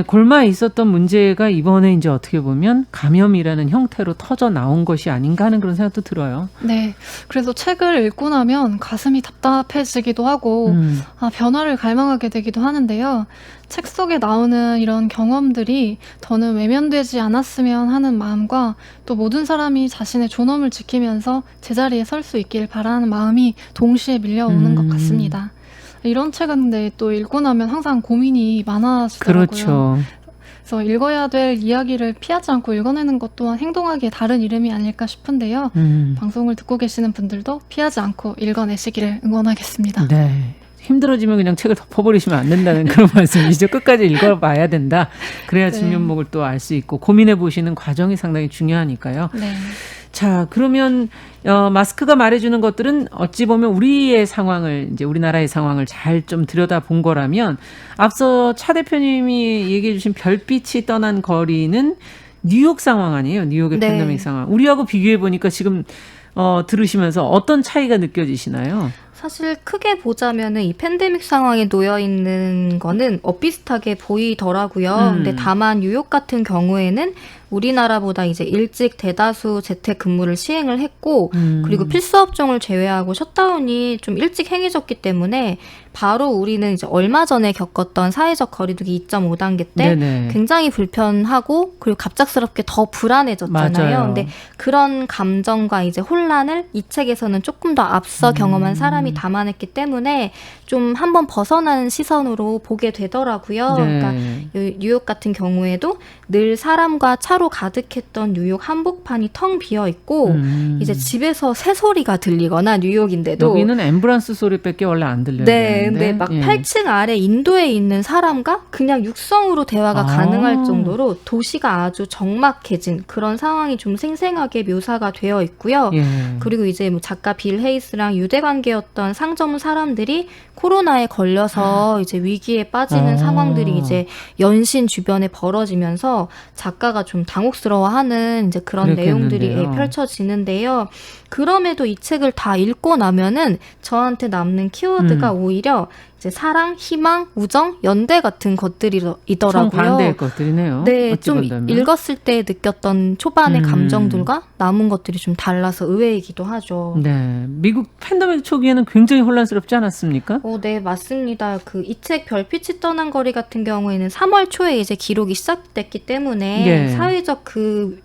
골마 있었던 문제가 이번에 이제 어떻게 보면 감염이라는 형태로 터져 나온 것이 아닌가 하는 그런 생각도 들어요. 네. 그래서 책을 읽고 나면 가슴이 답답해지기도 하고 변화를 갈망하게 되기도 하는데요. 책 속에 나오는 이런 경험들이 더는 외면되지 않았으면 하는 마음과 또 모든 사람이 자신의 존엄을 지키면서 제자리에 설 수 있길 바라는 마음이 동시에 밀려오는 것 같습니다. 이런 책은 근데 또 읽고 나면 항상 고민이 많아지더라고요. 그렇죠. 그래서 읽어야 될 이야기를 피하지 않고 읽어내는 것 또한 행동하기에 다른 이름이 아닐까 싶은데요. 방송을 듣고 계시는 분들도 피하지 않고 읽어내시기를 응원하겠습니다. 네. 힘들어지면 그냥 책을 덮어버리시면 안 된다는 그런 말씀이죠. 끝까지 읽어봐야 된다. 그래야 네. 진면목을 또 알 수 있고 고민해보시는 과정이 상당히 중요하니까요. 네. 자, 그러면 마스크가 말해주는 것들은 어찌 보면 우리의 상황을 이제 우리나라의 상황을 잘 좀 들여다본 거라면 앞서 차 대표님이 얘기해 주신 별빛이 떠난 거리는 뉴욕 상황 아니에요? 뉴욕의 네. 팬데믹 상황. 우리하고 비교해 보니까 지금 들으시면서 어떤 차이가 느껴지시나요? 사실 크게 보자면은 이 팬데믹 상황에 놓여 있는 거는 비슷하게 보이더라고요. 근데 다만 뉴욕 같은 경우에는 우리나라보다 이제 일찍 대다수 재택 근무를 시행을 했고, 그리고 필수 업종을 제외하고 셧다운이 좀 일찍 행해졌기 때문에 바로 우리는 이제 얼마 전에 겪었던 사회적 거리두기 2.5단계 때 네네. 굉장히 불편하고 그리고 갑작스럽게 더 불안해졌잖아요. 맞아요. 근데 그런 감정과 이제 혼란을 이 책에서는 조금 더 앞서 경험한 사람이 담아냈기 때문에 좀 한번 벗어나는 시선으로 보게 되더라고요. 네. 그러니까 뉴욕 같은 경우에도 늘 사람과 차로 가득했던 뉴욕 한복판이 텅 비어 있고 이제 집에서 새소리가 들리거나 뉴욕인데도 여기는 앰뷸런스 소리밖에 원래 안 들려요. 네, 근데 막 8층 아래 인도에 있는 사람과 그냥 육성으로 대화가 가능할 정도로 도시가 아주 적막해진 그런 상황이 좀 생생하게 묘사가 되어 있고요. 예. 그리고 이제 뭐 작가 빌 헤이스랑 유대 관계였던 상점 사람들이 코로나에 걸려서 이제 위기에 빠지는 상황들이 이제 연신 주변에 벌어지면서 작가가 좀 당혹스러워하는 이제 그런 내용들이 그랬겠는데요. 펼쳐지는데요. 그럼에도 이 책을 다 읽고 나면은 저한테 남는 키워드가 오히려 이제 사랑, 희망, 우정, 연대 같은 것들이더라고요. 정반대의 것들이네요. 네, 어찌 좀 본다면. 읽었을 때 느꼈던 초반의 감정들과 남은 것들이 좀 달라서 의외이기도 하죠. 네, 미국 팬데믹 초기에는 굉장히 혼란스럽지 않았습니까? 네, 맞습니다. 이 책 별빛이 떠난 거리 같은 경우에는 3월 초에 이제 기록이 시작됐기 때문에 예. 사회적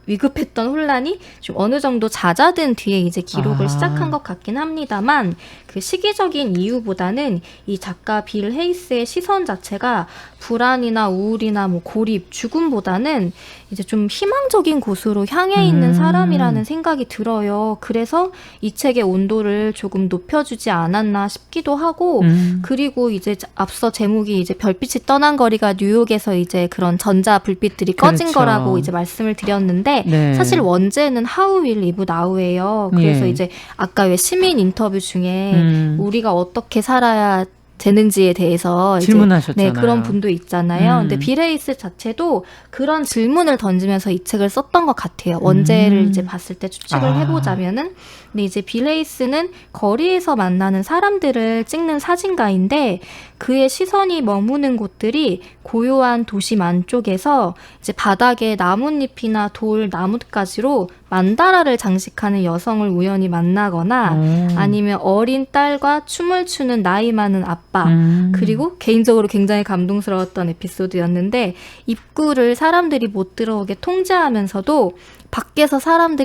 위급했던 혼란이 좀 어느 정도 잦아든 뒤에 이제 기록을 시작한 것 같긴 합니다만 그 시기적인 이유보다는 이 작가 빌 헤이스의 시선 자체가 불안이나 우울이나 뭐 고립, 죽음보다는 이제 좀 희망적인 곳으로 향해 있는 사람이라는 생각이 들어요. 그래서 이 책의 온도를 조금 높여주지 않았나 싶기도 하고, 그리고 이제 앞서 제목이 이제 별빛이 떠난 거리가 뉴욕에서 이제 그런 전자 불빛들이 꺼진 그렇죠. 거라고 이제 말씀을 드렸는데, 네. 사실 원제는 How will live now예요. 그래서 예. 이제 아까 왜 시민 인터뷰 중에 우리가 어떻게 살아야 되는지에 대해서 질문하셨잖아요. 네, 그런 분도 있잖아요. 근데 빌 헤이스 자체도 그런 질문을 던지면서 이 책을 썼던 것 같아요. 원제를 이제 봤을 때 추측을 해보자면은, 근데 이제 빌 헤이스는 거리에서 만나는 사람들을 찍는 사진가인데 그의 시선이 머무는 곳들이 고요한 도심 안쪽에서 이제 바닥에 나뭇잎이나 돌, 나뭇가지로 만다라를 장식하는 여성을 우연히 만나거나 아니면 어린 딸과 춤을 추는 나이 많은 아빠, 그리고 개인적으로 굉장히 감동스러웠던 에피소드였는데 입구를 사람들이 못 들어오게 통제하면서도 밖에서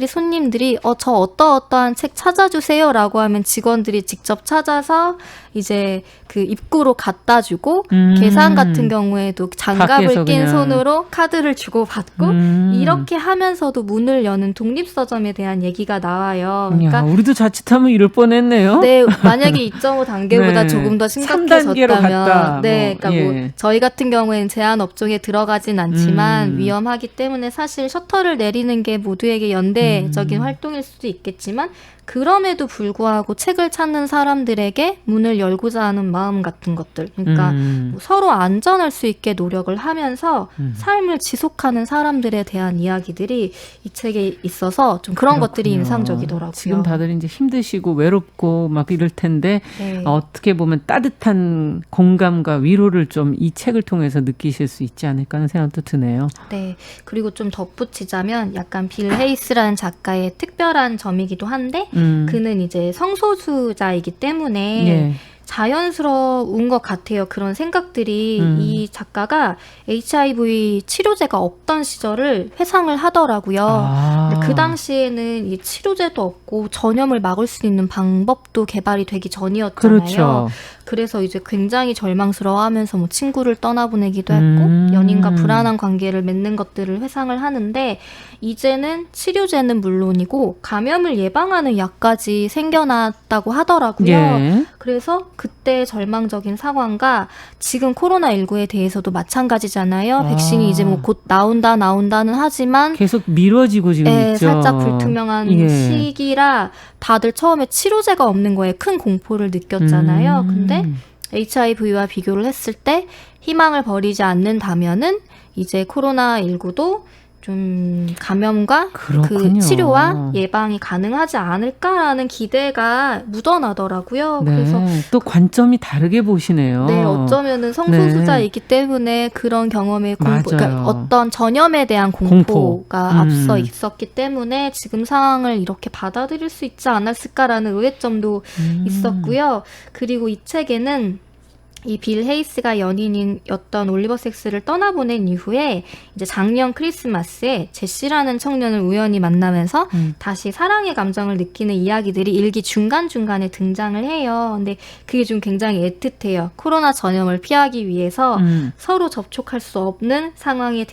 손님들이 저 어떠한 책 찾아주세요 라고 하면 직원들이 직접 찾아서 이제 그 입구로 갖다 주고 계산 같은 경우에도 장갑을 낀 손으로 카드를 주고 받고 이렇게 하면서도 문을 여는 독립서점에 대한 얘기가 나와요. 그러니까 야, 우리도 자칫하면 이럴 뻔했네요. 네, 만약에 2.5 단계보다 네. 조금 더 3단계로 갔다. 심각해졌다면, 네, 그러니까 뭐 예. 저희 같은 경우에는 제한 업종에 들어가진 않지만 위험하기 때문에 사실 셔터를 내리는 게 모두에게 연대적인 활동일 수도 있겠지만 그럼에도 불구하고 책을 찾는 사람들에게 문을 열고자 하는 마음 같은 것들, 그러니까 뭐 서로 안전할 수 있게 노력을 하면서 삶을 지속하는 사람들에 대한 이야기들이 이 책에 있어서 좀 그런 것들이 인상적이더라고요. 지금 다들 이제 힘드시고 외롭고 막 이럴 텐데 네. 어떻게 보면 따뜻한 공감과 위로를 좀 이 책을 통해서 느끼실 수 있지 않을까 하는 생각도 드네요. 네. 그리고 좀 덧붙이자면 약간 빌 헤이스라는 작가의 특별한 점이기도 한데 그는 이제 성소수자이기 때문에 예. 자연스러운 것 같아요. 그런 생각들이 이 작가가 HIV 치료제가 없던 시절을 회상을 하더라고요. 근데 그 당시에는 이 치료제도 없고 전염을 막을 수 있는 방법도 개발이 되기 전이었잖아요. 그렇죠. 그래서 이제 굉장히 절망스러워하면서 뭐 친구를 떠나보내기도 했고 연인과 불안한 관계를 맺는 것들을 회상을 하는데 이제는 치료제는 물론이고 감염을 예방하는 약까지 생겨났다고 하더라고요. 예. 그래서 그때 절망적인 상황과 지금 코로나19에 대해서도 마찬가지잖아요. 백신이 이제 뭐 곧 나온다는 하지만 계속 미뤄지고 지금 네, 있죠. 살짝 불투명한 예. 시기라 다들 처음에 치료제가 없는 거에 큰 공포를 느꼈잖아요. 근데 HIV와 비교를 했을 때 희망을 버리지 않는다면은 이제 코로나19도 좀 감염과 그렇군요. 그 치료와 예방이 가능하지 않을까라는 기대가 묻어나더라고요. 네. 그래서 또 관점이 다르게 보시네요. 네, 어쩌면은 성소수자이기 때문에 그런 경험에 그러니까 어떤 전염에 대한 공포가 앞서 있었기 때문에 지금 상황을 이렇게 받아들일 수 있지 않았을까라는 의외점도 있었고요. 그리고 이 책에는 이 빌 헤이스가 연인이었던 올리버 섹스를 떠나보낸 이후에 이제 작년 크리스마스에 제시라는 청년을 우연히 만나면서 다시 사랑의 감정을 느끼는 이야기들이 일기 중간중간에 등장을 해요. 근데 그게 좀 굉장히 애틋해요. 코로나 전염을 피하기 위해서 서로 접촉할 수 없는 상황에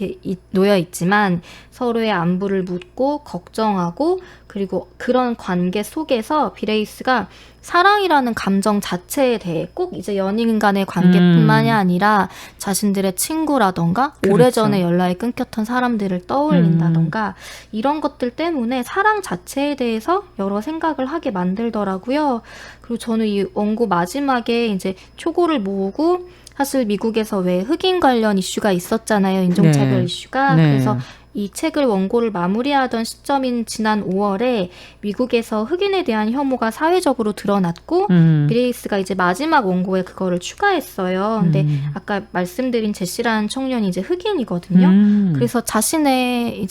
놓여 있지만 서로의 안부를 묻고 걱정하고 그리고 그런 관계 속에서 빌 헤이스가 사랑이라는 감정 자체에 대해 꼭 이제 연인 간의 관계뿐만이 아니라 자신들의 친구라던가 그렇죠. 오래전에 연락이 끊겼던 사람들을 떠올린다던가 이런 것들 때문에 사랑 자체에 대해서 여러 생각을 하게 만들더라고요. 그리고 저는 이 원고 마지막에 이제 초고를 모으고 사실 미국에서 왜 흑인 관련 이슈가 있었잖아요. 인종차별 이슈가. 그래서 이 책을 원고를 마무리하던 시점인 지난 5월에 미국에서 흑인에 대한 혐오가 사회적으로 드러났고 빌 헤이스가 이제 마지막 원고에 그거를 추가했어요. 근데 아까 말씀드린 제시라는 청년이 이제 흑인이거든요. 그래서 자신이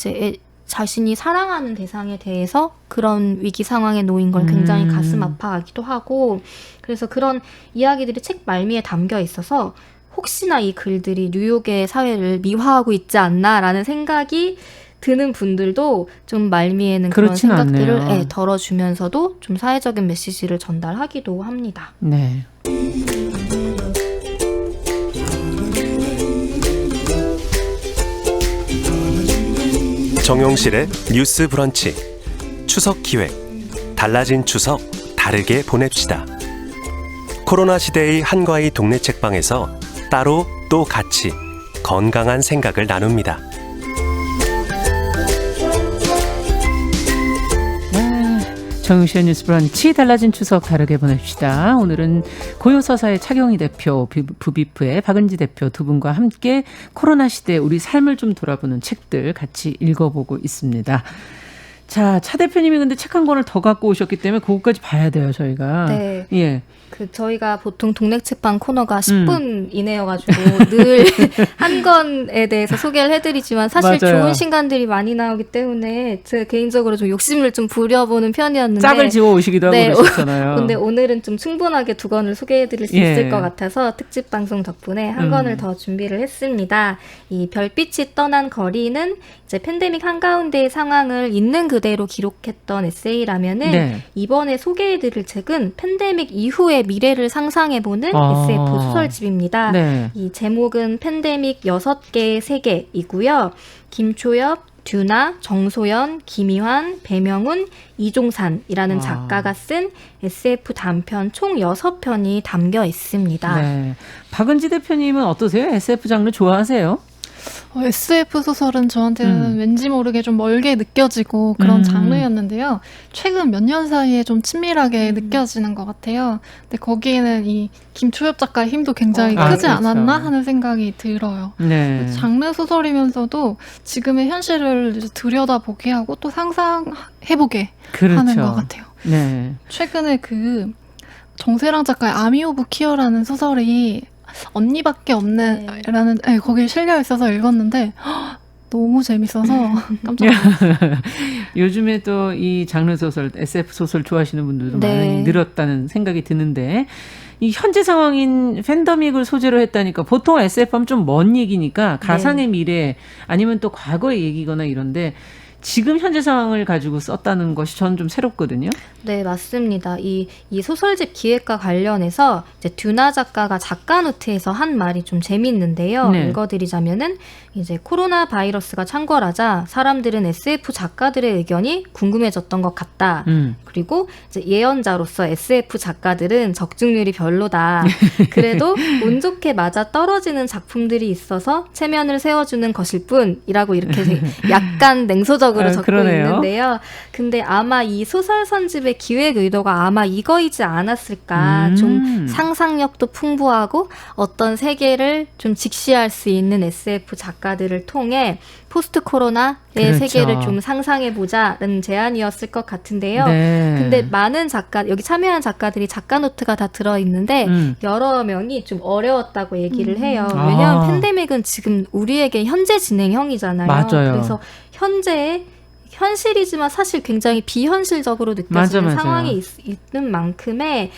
사랑하는 대상에 대해서 그런 위기 상황에 놓인 걸 굉장히 가슴 아파하기도 하고 그래서 그런 이야기들이 책 말미에 담겨 있어서 혹시나 이 글들이 뉴욕의 사회를 미화하고 있지 않나라는 생각이 드는 분들도 좀 말미에는 그런 생각들을 덜어주면서도 좀 사회적인 메시지를 전달하기도 합니다. 네. 정용실의 뉴스 브런치 추석 기획 달라진 추석 다르게 보냅시다. 코로나 시대의 한과의 동네 책방에서 따로 또 같이 건강한 생각을 나눕니다. 정용실의 뉴스 브런치 달라진 추석 다르게 보냅시다. 오늘은 고요서사의 차경희 대표, 부비프의 박은지 대표 두 분과 함께 코로나 시대 우리 삶을 좀 돌아보는 책들 같이 읽어보고 있습니다. 자, 차 대표님이 근데 책 한 권을 더 갖고 오셨기 때문에 그것까지 봐야 돼요, 저희가. 네. 예. 저희가 보통 동네 책방 코너가 10분 이내여가지고 늘 한 권에 대해서 소개를 해드리지만 사실 맞아요. 좋은 신간들이 많이 나오기 때문에 제가 개인적으로 좀 욕심을 좀 부려보는 편이었는데 짝을 지워 오시기도 하고 그러셨잖아요. 근데 오늘은 좀 충분하게 두 권을 소개해드릴 수 있을 것 같아서 특집 방송 덕분에 한 권을 더 준비를 했습니다. 이 별빛이 떠난 거리는 이제 팬데믹 한가운데의 상황을 있는 그대로 기록했던 에세이라면은 이번에 소개해드릴 책은 팬데믹 이후의 미래를 상상해보는 SF 소설집입니다. 이 제목은 팬데믹 6개의 세계이고요. 김초엽, 듀나, 정소연, 김희환, 배명훈, 이종산이라는 작가가 쓴 SF 단편 총 6편이 담겨 있습니다. 네. 박은지 대표님은 어떠세요? SF 장르 좋아하세요? SF 소설은 저한테는 왠지 모르게 좀 멀게 느껴지고 그런 장르였는데요. 최근 몇 년 사이에 좀 친밀하게 느껴지는 것 같아요. 근데 거기에는 이 김초엽 작가의 힘도 굉장히 크지 않았나 하는 생각이 들어요. 네. 장르 소설이면서도 지금의 현실을 들여다보게 하고 또 상상해보게 하는 것 같아요. 네. 최근에 그 정세랑 작가의 아미 오브 키어라는 소설이 언니밖에 없는 라는 거기에 실려 있어서 읽었는데 너무 재밌어서 깜짝 놀랐어요. 요즘에 또 이 장르 소설, SF 소설 좋아하시는 분들도 많이 늘었다는 생각이 드는데 이 현재 상황인 팬데믹을 소재로 했다니까 보통 SF 하면 좀 먼 얘기니까 가상의 미래 아니면 또 과거의 얘기거나 이런데 지금 현재 상황을 가지고 썼다는 것이 저는 좀 새롭거든요. 네, 맞습니다. 이 소설집 기획과 관련해서 이제 듀나 작가가 작가 노트에서 한 말이 좀 재밌는데요. 읽어드리자면은 이제 코로나 바이러스가 창궐하자 사람들은 SF 작가들의 의견이 궁금해졌던 것 같다. 그리고 이제 예언자로서 SF 작가들은 적중률이 별로다. 그래도 운 좋게 맞아 떨어지는 작품들이 있어서 체면을 세워주는 것일 뿐이라고 이렇게 약간 냉소적으로 적극적으로 적고 그러네요. 있는데요. 근데 아마 이 소설 선집의 기획 의도가 아마 이거이지 않았을까. 좀 상상력도 풍부하고 어떤 세계를 좀 직시할 수 있는 SF 작가들을 통해 포스트 코로나의 그렇죠. 세계를 좀 상상해보자는 제안이었을 것 같은데요. 네. 근데 많은 여기 참여한 작가들이 작가 노트가 다 들어있는데 여러 명이 좀 어려웠다고 얘기를 해요. 왜냐하면 팬데믹은 지금 우리에게 현재 진행형이잖아요. 맞아요. 그래서 현실이지만 사실 굉장히 비현실적으로 느껴지는 맞아요. 상황이 있는 만큼의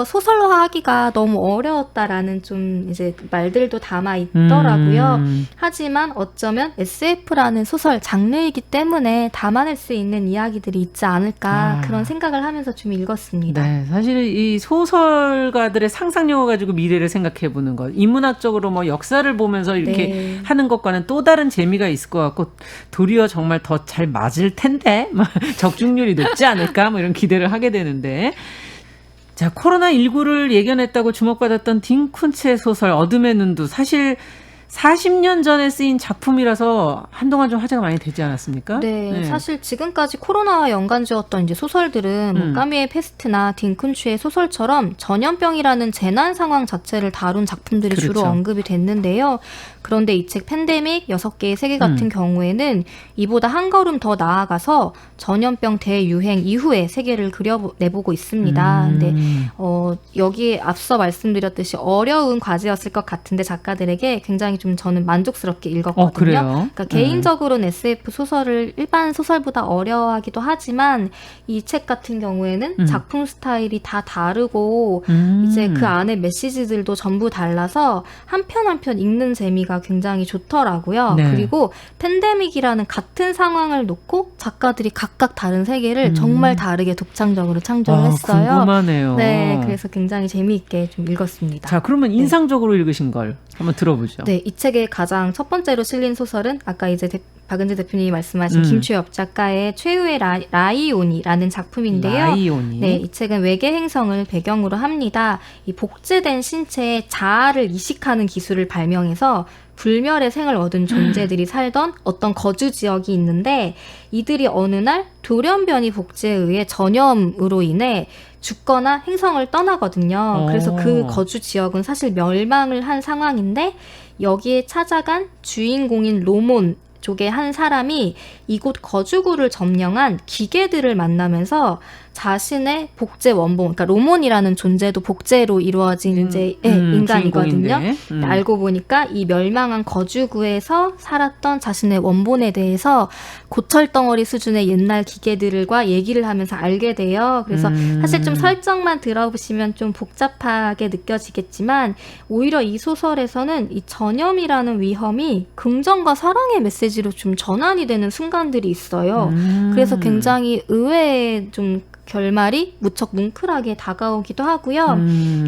소설화하기가 너무 어려웠다라는 좀 이제 말들도 담아 있더라고요. 하지만 어쩌면 SF라는 소설 장르이기 때문에 담아낼 수 있는 이야기들이 있지 않을까 그런 생각을 하면서 좀 읽었습니다. 네, 사실 이 소설가들의 상상력을 가지고 미래를 생각해보는 것, 인문학적으로 뭐 역사를 보면서 이렇게 하는 것과는 또 다른 재미가 있을 것 같고 도리어 정말 더 잘 맞을 텐데 적중률이 높지 않을까 뭐 이런 기대를 하게 되는데. 자, 코로나19를 예견했다고 주목받았던 딘 쿤츠의 소설 어둠의 눈도 사실 40년 전에 쓰인 작품이라서 한동안 좀 화제가 많이 되지 않았습니까? 네, 사실 지금까지 코로나와 연관지었던 이제 소설들은 뭐 까미의 페스트나 딘 쿤츠의 소설처럼 전염병이라는 재난 상황 자체를 다룬 작품들이 그렇죠. 주로 언급이 됐는데요. 그런데 이 책 팬데믹 6개의 세계 같은 경우에는 이보다 한 걸음 더 나아가서 전염병 대유행 이후의 세계를 그려내보고 있습니다. 근데 여기에 앞서 말씀드렸듯이 어려운 과제였을 것 같은데 작가들에게 굉장히 좀 저는 만족스럽게 읽었거든요. 그래요? 그러니까 개인적으로는 SF 소설을 일반 소설보다 어려워하기도 하지만 이 책 같은 경우에는 작품 스타일이 다 다르고 이제 그 안에 메시지들도 전부 달라서 한 편 한 편 읽는 재미가 굉장히 좋더라고요. 네. 그리고 팬데믹이라는 같은 상황을 놓고 작가들이 각각 다른 세계를 정말 다르게 독창적으로 창조를 했어요. 궁금하네요. 네, 그래서 굉장히 재미있게 좀 읽었습니다. 자, 그러면 인상적으로 읽으신 걸 한번 들어보죠. 네, 이 책의 가장 첫 번째로 실린 소설은 아까 이제 박은지 대표님이 말씀하신 김추엽 작가의 최후의 라이오니라는 작품인데요. 라이오니. 네, 이 책은 외계 행성을 배경으로 합니다. 이 복제된 신체에 자아를 이식하는 기술을 발명해서 불멸의 생을 얻은 존재들이 살던 어떤 거주 지역이 있는데 이들이 어느 날 돌연변이 복제에 의해 전염으로 인해 죽거나 행성을 떠나거든요. 그래서 그 거주 지역은 사실 멸망을 한 상황인데 여기에 찾아간 주인공인 로몬 쪽의 한 사람이 이곳 거주구를 점령한 기계들을 만나면서 자신의 복제 원본, 그러니까 로몬이라는 존재도 복제로 이루어진 이제 인간이거든요. 알고 보니까 이 멸망한 거주구에서 살았던 자신의 원본에 대해서 고철덩어리 수준의 옛날 기계들과 얘기를 하면서 알게 돼요. 그래서 사실 좀 설정만 들어보시면 좀 복잡하게 느껴지겠지만 오히려 이 소설에서는 이 전염이라는 위험이 긍정과 사랑의 메시지로 좀 전환이 되는 순간들이 있어요. 그래서 굉장히 의외의 좀 결말이 무척 뭉클하게 다가오기도 하고요.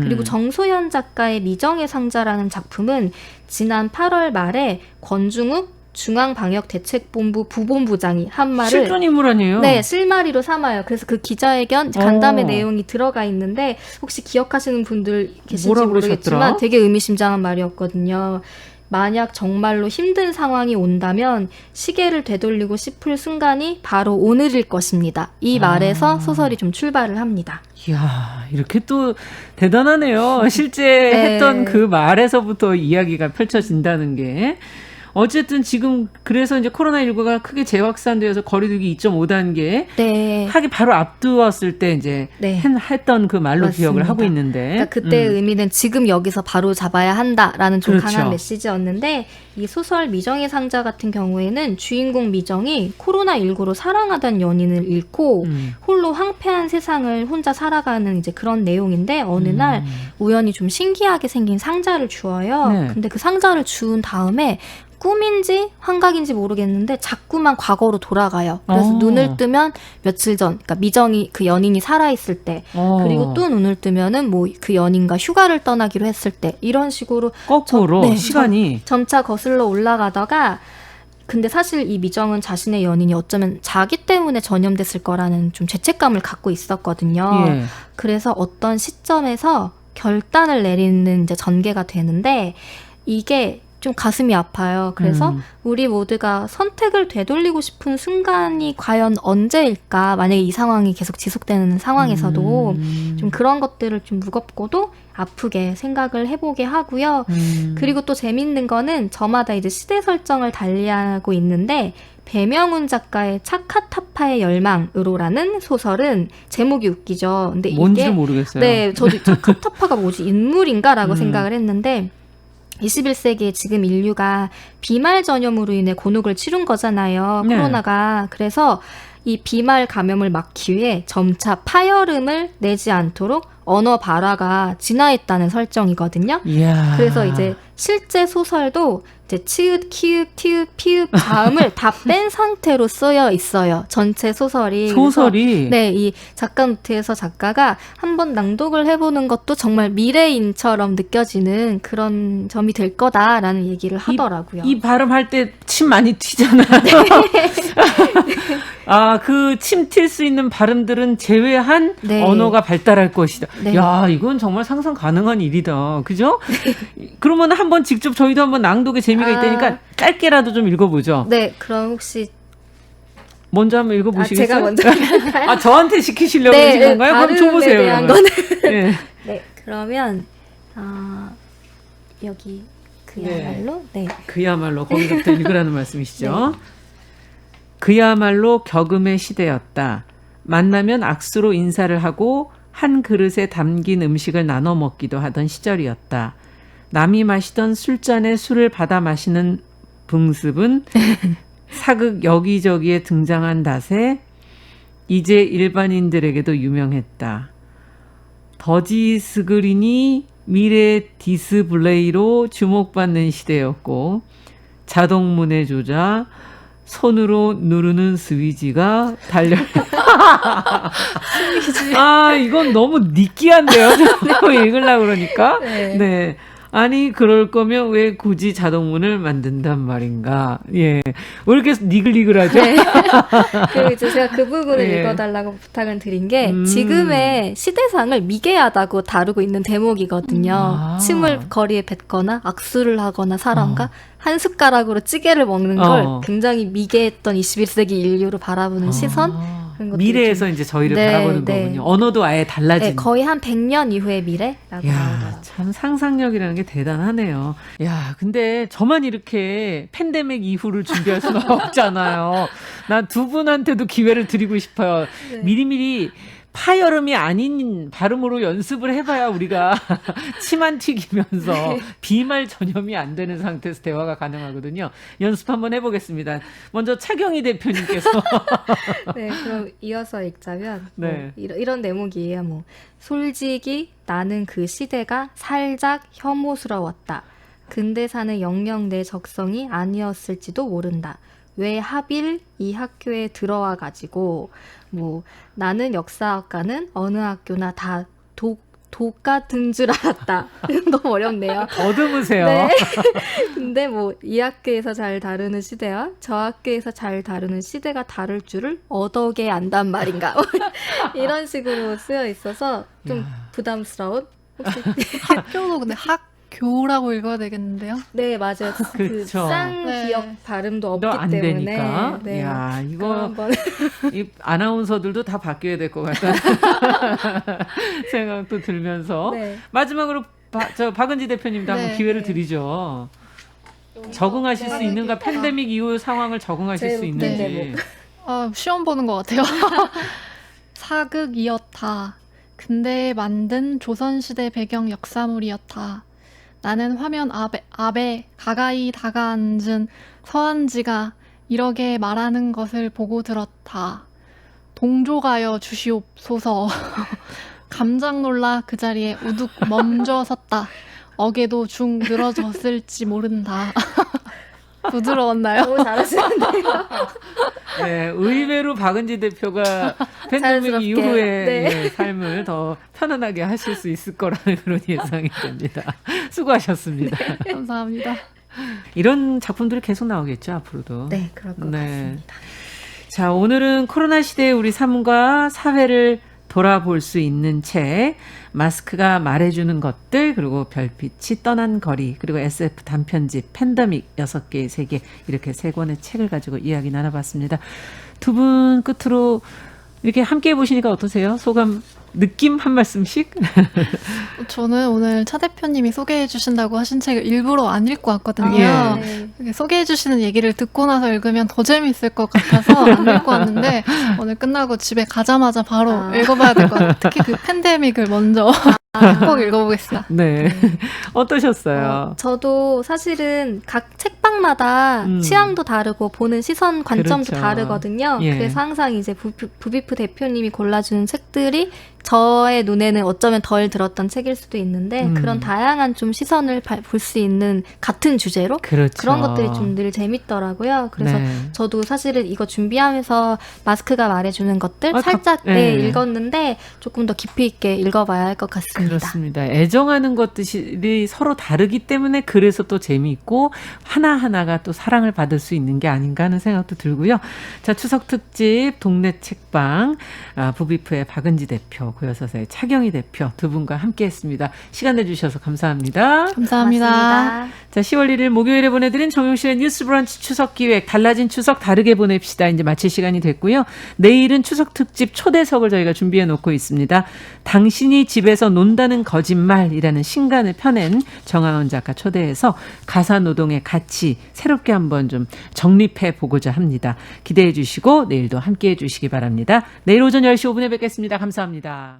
그리고 정소연 작가의 미정의 상자라는 작품은 지난 8월 말에 권중욱 중앙방역대책본부 부본부장이 한 말을 실존 인물 아니에요? 네, 실마리로 삼아요. 그래서 그 기자회견 간담회 내용이 들어가 있는데 혹시 기억하시는 분들 계실지 모르겠지만 되게 의미심장한 말이었거든요. 만약 정말로 힘든 상황이 온다면 시계를 되돌리고 싶을 순간이 바로 오늘일 것입니다. 이 말에서 소설이 좀 출발을 합니다. 이야, 이렇게 또 대단하네요. 실제 했던 그 말에서부터 이야기가 펼쳐진다는 게. 어쨌든 지금 그래서 이제 코로나19가 크게 재확산되어서 거리두기 2.5단계 하기 바로 앞두었을 때 이제 했던 그 말로 맞습니다. 기억을 하고 있는데 그러니까 그때의 의미는 지금 여기서 바로 잡아야 한다라는 좀 강한 메시지였는데 이 소설 미정의 상자 같은 경우에는 주인공 미정이 코로나19로 사랑하던 연인을 잃고 홀로 황폐한 세상을 혼자 살아가는 이제 그런 내용인데 어느 날 우연히 좀 신기하게 생긴 상자를 주어요. 근데 그 상자를 주운 다음에 꿈인지 환각인지 모르겠는데 자꾸만 과거로 돌아가요. 그래서 눈을 뜨면 며칠 전, 그러니까 미정이 그 연인이 살아있을 때, 그리고 또 눈을 뜨면은 뭐 그 연인과 휴가를 떠나기로 했을 때 이런 식으로 거꾸로 시간이 점차 거슬러 올라가다가 근데 사실 이 미정은 자신의 연인이 어쩌면 자기 때문에 전염됐을 거라는 좀 죄책감을 갖고 있었거든요. 그래서 어떤 시점에서 결단을 내리는 이제 전개가 되는데 이게 좀 가슴이 아파요. 그래서 우리 모두가 선택을 되돌리고 싶은 순간이 과연 언제일까? 만약에 이 상황이 계속 지속되는 상황에서도 좀 그런 것들을 좀 무겁고도 아프게 생각을 해보게 하고요. 그리고 또 재밌는 거는 저마다 이제 시대 설정을 달리하고 있는데 배명훈 작가의 차카타파의 열망으로라는 소설은 제목이 웃기죠. 근데 뭔지 이게 모르겠어요. 네, 저도 차카타파가 뭐지 인물인가라고 생각을 했는데 21세기에 지금 인류가 비말 전염으로 인해 곤혹을 치른 거잖아요. 네. 코로나가. 그래서 이 비말 감염을 막기 위해 점차 파열음을 내지 않도록 언어 발화가 진화했다는 설정이거든요. 이야. 그래서 이제 실제 소설도 이제 치읓, 키읔, 티읕, 피읕, 자음을 다 뺀 상태로 쓰여 있어요. 전체 소설이. 소설이? 그래서 네, 이 작가 노트에서 작가가 한번 낭독을 해보는 것도 정말 미래인처럼 느껴지는 그런 점이 될 거다라는 얘기를 하더라고요. 이 발음할 때 침 많이 튀잖아요. 아, 그 침 튈 수 있는 발음들은 제외한 네. 언어가 발달할 것이다. 네. 야, 이건 정말 상상 가능한 일이다. 그죠? 그러면 한번 직접 저희도 한번 낭독의 재미가 있다니까 짧게라도 좀 읽어보죠. 네, 그럼 혹시 먼저 한번 읽어보시겠어요? 제가 먼저 할까요? 아, 저한테 시키시려고 네, 그러신 건가요? 그럼 발음에 줘보세요. 대한 그러면. 거는. 네. 네, 그러면 여기 그야말로 네. 그야말로 거기서부터 읽으라는 말씀이시죠. 그야말로 격음의 시대였다. 만나면 악수로 인사를 하고 한 그릇에 담긴 음식을 나눠 먹기도 하던 시절이었다. 남이 마시던 술잔에 술을 받아 마시는 붕습은 사극 여기저기에 등장한 닷에 이제 일반인들에게도 유명했다. 더지스그린이 미래 디스플레이로 주목받는 시대였고 자동문의 조자 손으로 누르는 스위치가 달려. 아, 이건 너무 느끼한데요. 저도 읽으려고 그러니까. 네. 아니, 그럴 거면 왜 굳이 자동문을 만든단 말인가. 예. 왜 이렇게 니글니글하죠? 네. 그리고 이제 제가 그 부분을 예. 읽어달라고 부탁을 드린 게 지금의 시대상을 미개하다고 다루고 있는 대목이거든요. 침을 거리에 뱉거나 악수를 하거나 사람과 한 숟가락으로 찌개를 먹는 걸 굉장히 미개했던 21세기 인류로 바라보는 시선? 그런 것들이 미래에서 좀- 이제 저희를 네, 바라보는 네. 거군요. 언어도 아예 달라진. 네, 거의 한 100년 이후의 미래라고 야, 나오더라고요. 참 상상력이라는 게 대단하네요. 야, 근데 저만 이렇게 팬데믹 이후를 준비할 수가 없잖아요. 난 두 분한테도 기회를 드리고 싶어요. 미리미리 파열음이 아닌 발음으로 연습을 해봐야 우리가 침 안 튀기면서 비말 전염이 안 되는 상태에서 대화가 가능하거든요. 연습 한번 해보겠습니다. 먼저 차경희 대표님께서. 네, 그럼 이어서 읽자면 네. 뭐 이런 대목이에요. 뭐 솔직히 나는 그 시대가 살짝 혐오스러웠다. 근대사는 영영 내 적성이 아니었을지도 모른다. 왜 하필 이 학교에 들어와 가지고 뭐 나는 역사학과는 어느 학교나 다 독 같은 줄 알았다. 너무 어렵네요. 더듬으세요. 네. 근데 뭐 이 학교에서 잘 다루는 시대와 저 학교에서 잘 다루는 시대가 다를 줄을 어떻게 안단 말인가. 이런 식으로 쓰여 있어서 좀 부담스러운. 학교도 근데 학교라고 읽어야 되겠는데요? 네, 맞아요. 그 그쵸. 쌍기역 발음도 너 없기 안 때문에. 되니까. 네. 야, 이거 그럼 한번 이 아나운서들도 다 바뀌어야 될 것 같다는 생각도 들면서 네. 마지막으로 박은지 대표님도 한번 네. 기회를 드리죠. 적응하실 수 있는가? 팬데믹 이후 상황을 적응하실 수 있는지. 시험 보는 것 같아요. 사극이었다. 근대에 만든 조선시대 배경 역사물이었다. 나는 화면 앞에 가까이 다가앉은 서한지가 이렇게 말하는 것을 보고 들었다. 동조가여 주시옵소서. 깜짝 놀라 그 자리에 우뚝 멈춰 섰다. 어깨도 중 늘어졌을지 모른다. 부드러웠나요? 너무 잘하시는데요. 네, 의외로 박은지 대표가 팬데믹 자연스럽게. 이후의 네. 삶을 더 편안하게 하실 수 있을 거라는 그런 예상이 됩니다. 수고하셨습니다. 감사합니다. 이런 작품들이 계속 나오겠죠, 앞으로도. 네, 그럴 것 같습니다. 자, 오늘은 코로나 시대의 우리 삶과 사회를 돌아볼 수 있는 책, 마스크가 말해주는 것들, 그리고 별빛이 떠난 거리, 그리고 SF 단편집 팬데믹 6개의 세계, 이렇게 3권의 책을 가지고 이야기 나눠봤습니다. 두 분 끝으로 이렇게 함께 해보시니까 어떠세요? 소감, 느낌 한 말씀씩? 저는 오늘 차 대표님이 소개해 주신다고 하신 책을 일부러 안 읽고 왔거든요. 예. 소개해 주시는 얘기를 듣고 나서 읽으면 더 재밌을 것 같아서 안 읽고 왔는데 오늘 끝나고 집에 가자마자 바로 읽어봐야 될 것 같아요. 특히 그 팬데믹을 먼저 꼭 읽어보겠습니다. 네. 어떠셨어요? 저도 사실은 각 책방마다 취향도 다르고 보는 시선, 관점도 그렇죠. 다르거든요. 예. 그래서 항상 이제 부비프 대표님이 골라주는 책들이 저의 눈에는 어쩌면 덜 들었던 책일 수도 있는데 그런 다양한 좀 시선을 볼 수 있는 같은 주제로 그렇죠. 그런 것들이 좀 늘 재밌더라고요. 그래서 네. 저도 사실은 이거 준비하면서 마스크가 말해주는 것들 살짝 네. 읽었는데 조금 더 깊이 있게 읽어봐야 할 것 같습니다. 그렇습니다. 애정하는 것들이 서로 다르기 때문에 그래서 또 재미있고 하나하나가 또 사랑을 받을 수 있는 게 아닌가 하는 생각도 들고요. 자, 추석 특집 동네 책방, 부비프의 박은지 대표, 고여서사의 차경희 대표 두 분과 함께했습니다. 시간 내주셔서 감사합니다. 감사합니다. 고맙습니다. 자, 10월 1일 목요일에 보내드린 정용실의 뉴스 브런치 추석 기획, 달라진 추석 다르게 보냅시다. 이제 마칠 시간이 됐고요. 내일은 추석 특집 초대석을 저희가 준비해 놓고 있습니다. 당신이 집에서 논다는 거짓말이라는 신간을 펴낸 정하은 작가 초대해서 가사 노동의 가치 새롭게 한번 좀 정립해 보고자 합니다. 기대해 주시고 내일도 함께해 주시기 바랍니다. 내일 오전 10시 5분에 뵙겠습니다. 감사합니다.